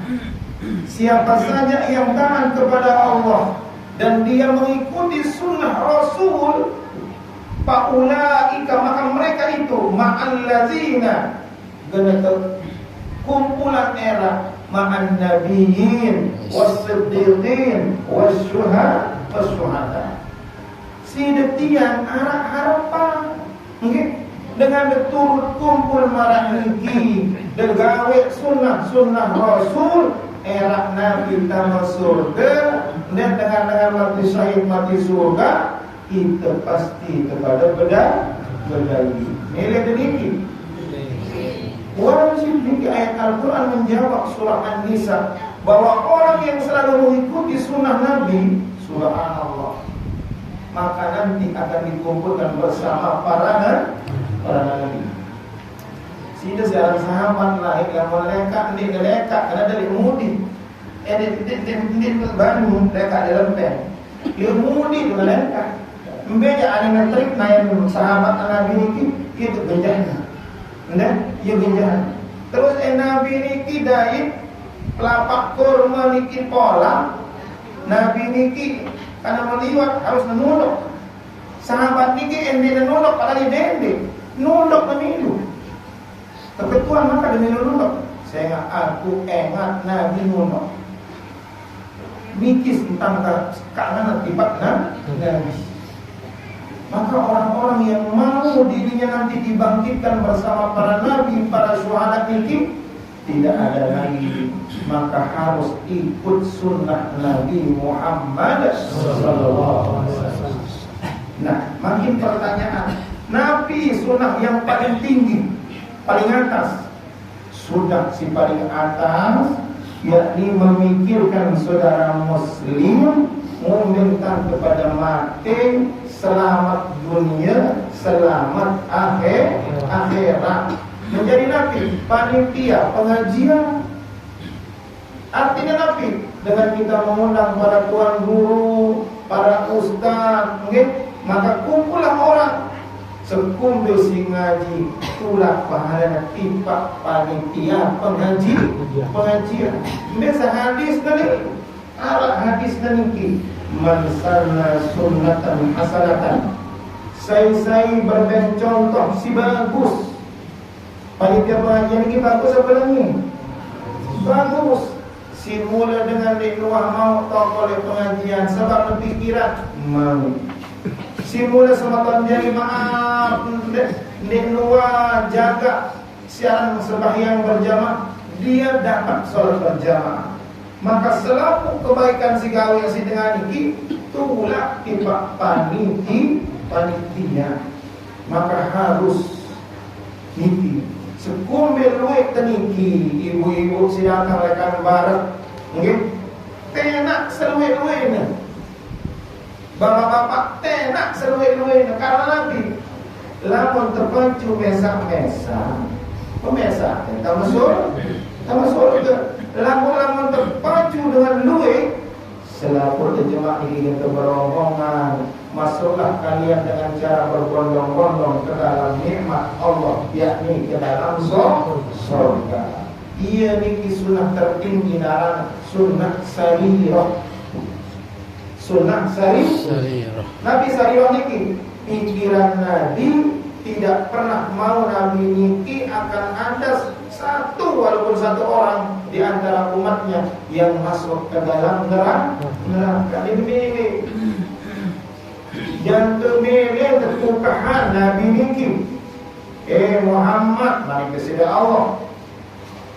Siapa saja yang taat kepada Allah dan dia mengikuti sunnah Rasul, fa ulaika, maka mereka itu ma'al ladzina, kumpulan era ma'an nabiyyin was-siddiqin was-syuhada. Si detian arah harapan nggih dengan betul kumpul marah niki degawe sunnah Rasul era Nabi tamat surga dan dengan mati syahid mati surga itu pasti kepada bedali. Nilai demikian. Wajib di ayat Al-Quran menjawab surah An-Nisa bahwa orang yang selalu mengikuti sunnah Nabi, subhanallah, maka nanti akan dikumpulkan bersama para nabi. Sehingga seorang sahabat lain yang melekat karena dari umudi, di Bandung lekat di lempeng, dia umudi melekat. Mbaknya ada ngetrik naik sahabat Nabi itu genjahnya. Nah, ya genjahan. Terus Nabi niki daik pelapak kurma niki pola. Nabi niki karena meliwat harus menunduk. Sahabat niki ende menunduk padahal dende. Nunduk memilu. Kebetulan maka demi nunduk. Saya aku ingat Nabi nunduk. Mikis tentang kangen tibat Nabi. Maka orang-orang yang mau dirinya nanti dibangkitkan bersama para nabi, para syuhada ini tidak ada lagi. Maka harus ikut sunnah Nabi Muhammad sallallahu alaihi wasallam. Nah, makin pertanyaan, Nabi sunnah yang paling tinggi, paling atas. Sudah si paling atas, yakni memikirkan saudara muslim, meminta kepada mati, selamat dunia, selamat akhirat. Menjadi nabi, panitia, pengajian. Artinya nabi dengan kita mengundang para tuan guru, para ustaz, maka kumpulah orang sekumpul si ngaji, itulah pahala tipak panitia pengajian. Biasa hadis tadi, hadis tadi. Man sanna sunnatan hasanatan, saya berbagi contoh si bagus. Panitia pengajian ini bagus apa lagi? Bagus. Si mula dengan dinuah mau tak oleh pengajian sebab berpikiran mau. Si mula sama tuan jadi maaf dinuah jaga siaran sembahyang berjamaah, dia dapat sholat berjamaah. Maka selaku kebaikan si gawe si dengan iki tulah tiba panitia. Maka harus niki sekumbel luwek teniki ibu-ibu si datang rekan barat nggih tenak seluwe-luwene bapak-bapak tenak seluwe-luwene karena Nabi lamun terpacu mesa-mesa pemesa tamasur itu lamun terpacu dengan luwe selaku terjemah ini keberombongan masuklah kalian dengan cara berbondong-bondong ke dalam nikmat Allah, yakni ke dalam surga. Ia niki sunnah tertinggi dalam sunnah sarirah. Sunnah sarirah. Nabi sarirah niki pikiran Nabi tidak pernah mau Nabi niki akan ada satu walaupun satu orang di antara umatnya yang masuk ke dalam neraka. Ini yang kemilih ketukahan Nabi niki Muhammad mari kesida Allah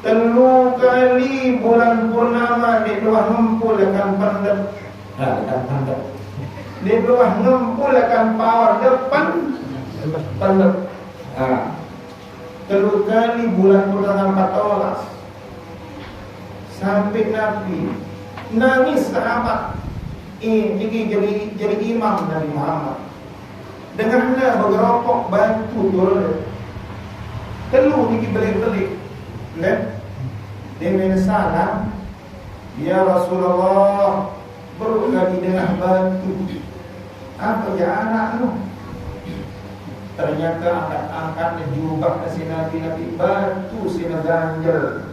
telu kali bulan purnama di luar ngumpul akan pandep di luar ngumpul akan pawar depan pandep telu kali bulan purnama 14 sampai Nabi nangis sahabat ini jadi imam Nabi Muhammad. Dengarlah bergeropok batu dulu. Telu niki belik-belik. Lihat. Dia salam. Ya Rasulullah, berkali dengan batu. Apa ya anak lu? Ternyata angkat-angkat jubah si Nabi batu si ganjel.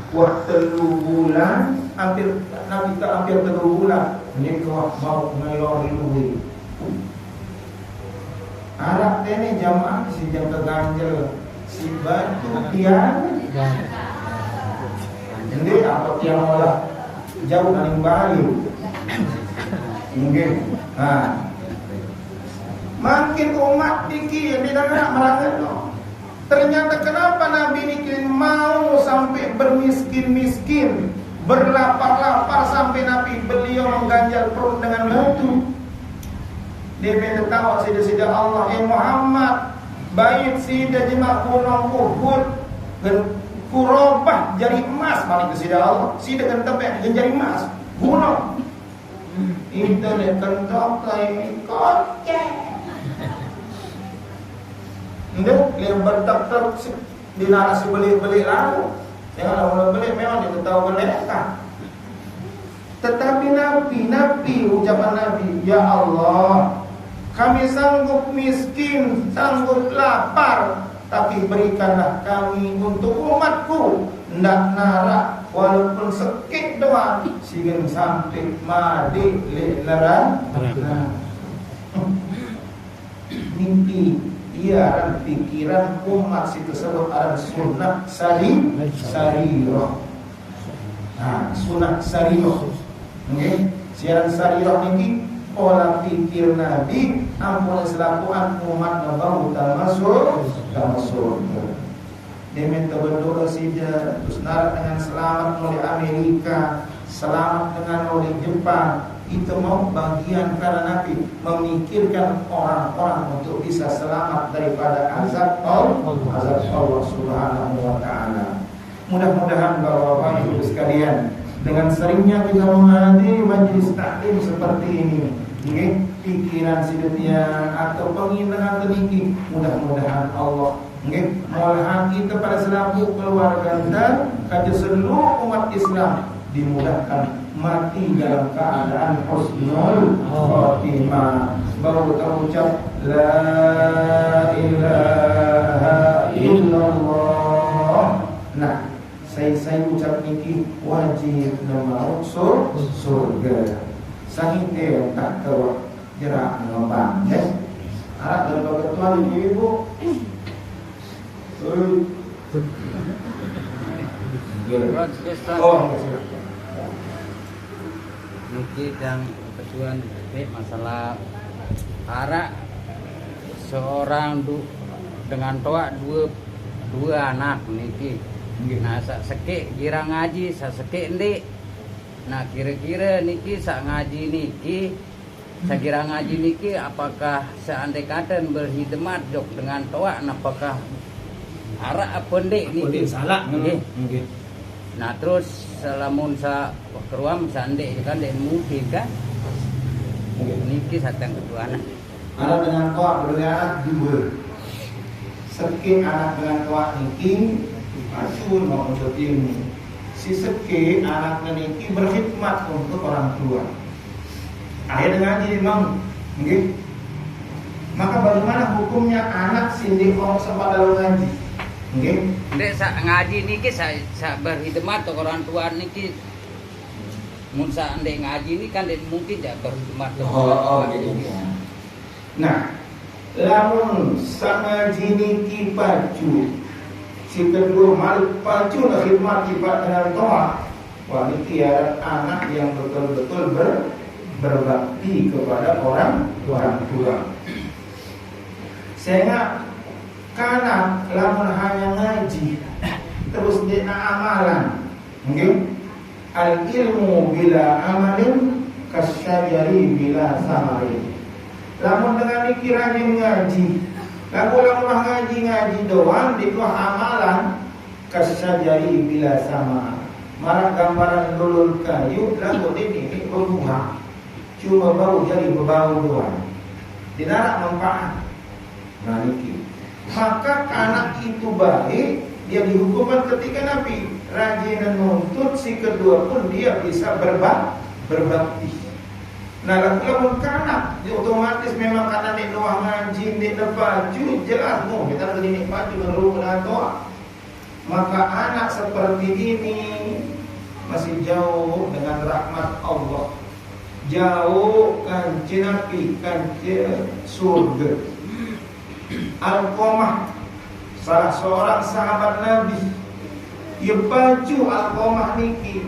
Waktu 3 bulan hampir Nabi tak hampir 3 bulan ini kau mau ngelori luwi Arab ini jamaah si jam terganjel si batu dia jadi apa yang malah jauh dari Bali mungkin makin umat dikir di dalam malangan ternyata kenapa Nabi ini mau sampai bermiskin-miskin, berlapar-lapar sampai Nabi beliau mengganjal perut dengan batu. Dia tahu sida-sida Allah Muhammad baik sida jemaah gunung Uhud dan kurobah jari emas mari ke sida Allah sida kan tepek dengan jari emas gunung itu le kentok kai kocek Nggak, yang bertak-tak di narasi beli-beli lalu. Yang lalu beli memang dia tahu mereka. Tetapi Nabi ucapan Nabi, ya Allah, kami sanggup miskin, sanggup lapar, tapi berikanlah kami untuk umatku. Ndak narak, walaupun sekit doang, sehingga sampai mati neraka. Mimpi. Ia pikiran umat si tersebut adalah sunnah sarirah. Sunnah sarirah. Okay? Siaran sarirah ini pola pikir Nabi ampun selakuan umat nabau termasuk. Dia minta berdoa saja terus narak dengan selamat oleh Amerika, selamat dengan oleh Jepang. Itu mau bagian karena Nabi memikirkan orang-orang untuk bisa selamat daripada azab Allah Subhanahu wa taala. Mudah-mudahan Bapak-bapak Ibu sekalian dengan seringnya kita menghadiri majelis taklim seperti ini, pikiran sidetian atau pengindahan tinggi, mudah-mudahan Allah molahan kita pada selaku keluarga dan kaji seluruh umat Islam dimudahkan mati dalam keadaan husnul khotimah. Baru terucap la ilaha illallah. Nah, saya ucap niki wajib nama surga. Sahih tak terus jerak ngembang. Arab dan ketua ibu. Mungkin yang kesuan masalah arak seorang dengan toa dua anak niki. Nah sekek kira ngaji, sekek ndik Nah kira-kira niki sak ngaji niki, saya kira ngaji niki apakah seandai kata berkhidmat jok dengan toa, apakah arak apa ndek niki? Salah Nggih. nggih. Nah terus selamun sa keruam sandek kan dek mungkin kan? Niki satang kedua anak. Anak dengan toa beranak dua. Seke anak dengan toa niki asun mau untuk ilmu. Si seke anak niki berkhidmat untuk orang tua. Ayah dengan jadi mang, nggih. Maka bagaimana hukumnya anak sindi orang sempat dalam ngaji? Nggih. Ndek sak ngaji niki sa berkhidmat ke orang tua niki. Mun sa ndek ngaji ini kan dek mungkin ja berkhidmat ke orang tua. gitu. Nah, lamun sa ngaji niki pacu, si kedua malik pacu na khidmat kipat dengan toa. Wah niki ya anak yang betul-betul berbakti kepada orang tua. Sehingga karena lamun hanya ngaji terus dina amalan, okay? Al ilmu bila amalin kasyajari bila samarin. Lamun dengan niki rajin ngaji, lamun ngaji doang di amalan kasyajari bila sama. Marah gambaran lulur kayu lalu ini berbuah, cuma bau jadi berbau doang, tidak manfaat. Nah niki. Maka anak itu baik, dia dihukumkan ketika Nabi rajin menuntut, si kedua pun dia bisa berbakti. Nah lamun kanak dia otomatis memang karena dia doang ngaji dia baju jelas mau kita begini baju menurut toa. Maka anak seperti ini masih jauh dengan rahmat Allah, jauh kanci Nabi, kanci surga. Alqamah salah seorang sahabat Nabi, ia baju Alqamah niki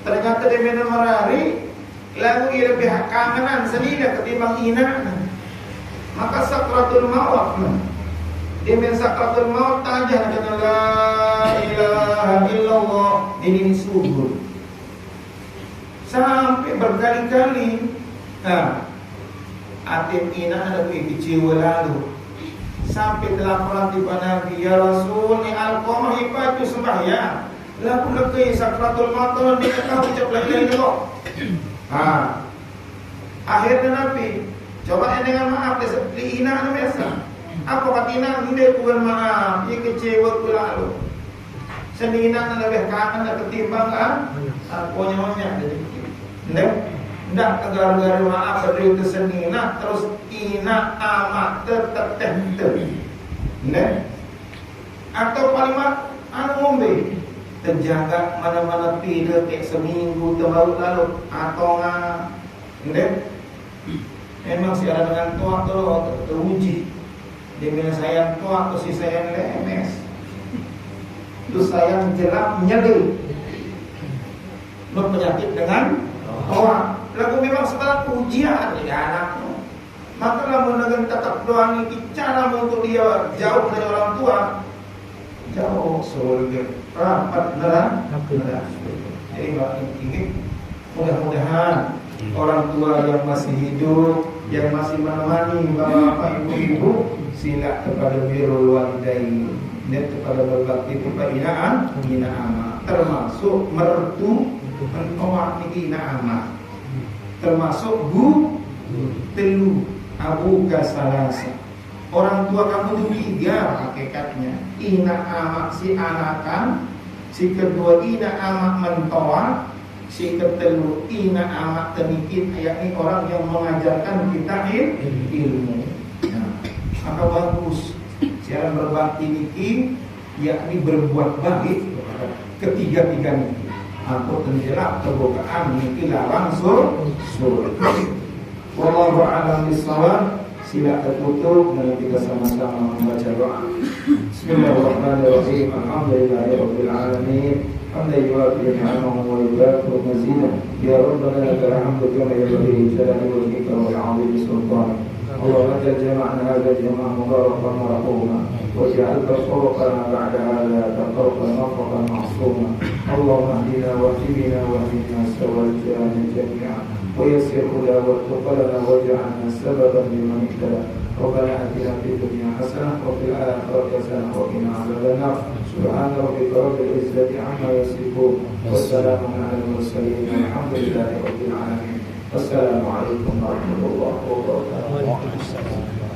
ternyata dia minum merari, lalu ia lebih kangenan senina ketimbang ina. Maka sakratul maut, dia min sakratul maut tajah dengan la ilaha illallah ini subur sampai berkali-kali. Nah, atim ina ada kecewa lalu. Sampai laporan di Nabi, ya Rasul ni Alqamah ibadu sembahyang. Lalu lekei sakratul maut dia tahu ucap la ilaha illallah. Akhirnya Nabi coba dengan maaf dia seperti ina biasa. Apa kata ina dia bukan maaf, dia kecewa lalu. Senina lebih kangen dan ketimbang kan? Pokoknya mamanya dia. Ndak gara-gara maaf berdiri ke senina terus ina amat tertentu. Ndak. Atau paling ngombe terjaga mana-mana pila kayak seminggu terbaru lalu atau ndak. Memang si ada dengan tua teruji. Dia bilang sayang tua atau si sayang lemes. Itu sayang jelap nyedih. Berpenyakit dengan tua. Lagu memang setelah ujian ya anakmu. Maka lamun dengan tetap doa ini cara untuk dia jauh dari orang tua, jauh surga, rapat neraka. Jadi ini mudah-mudahan orang tua yang masih hidup, yang masih menemani bapak ibu-ibu, sila kepada birrul walidain dan kepada berbakti kepada ina ama, termasuk mertu mentoak niki ina ama. Termasuk telu abu gasalasa. Orang tua kamu itu 3 hakikatnya. Ina amak si anakan, si kedua ina amak mentoa, si ketelu ina amak temikit, yakni orang yang mengajarkan kita ilmu. Nah, maka bagus cara berbakti niki, yakni berbuat baik ketiga-tiganya. Aku terjelak terbukaan niki langsung surga. Wallahu a'lam bishawab. Sila tertutup dan kita sama-sama membaca doa. Bismillahirrahmanirrahim. Alhamdulillahirabbil alamin. Hamdan yuwafi ni'amahu wa yukafi mazidah. Ya Rabbana lakal hamdu kama yanbaghi li jalali wajhika wal 'azimi sultanik. اللهم أنت جمعنا هذا الجمع مباركا مرحوما واجعل تفرقنا بعد هذا تفرقا مفرقا معصوما. اللهم اهدنا واهدنا واهدنا سوى الجهل جميعا ويسر هدى والتقى لنا واجعلنا سببا لمن اهتدى. ربنا آتنا في الدنيا حسنة وفي الآخرة حسنة وقنا عذاب النار. سبحان ربك رب العزة عما يصفون والسلام على المرسلين والحمد لله رب العالمين. السلام عليكم ورحمة الله وبركاته.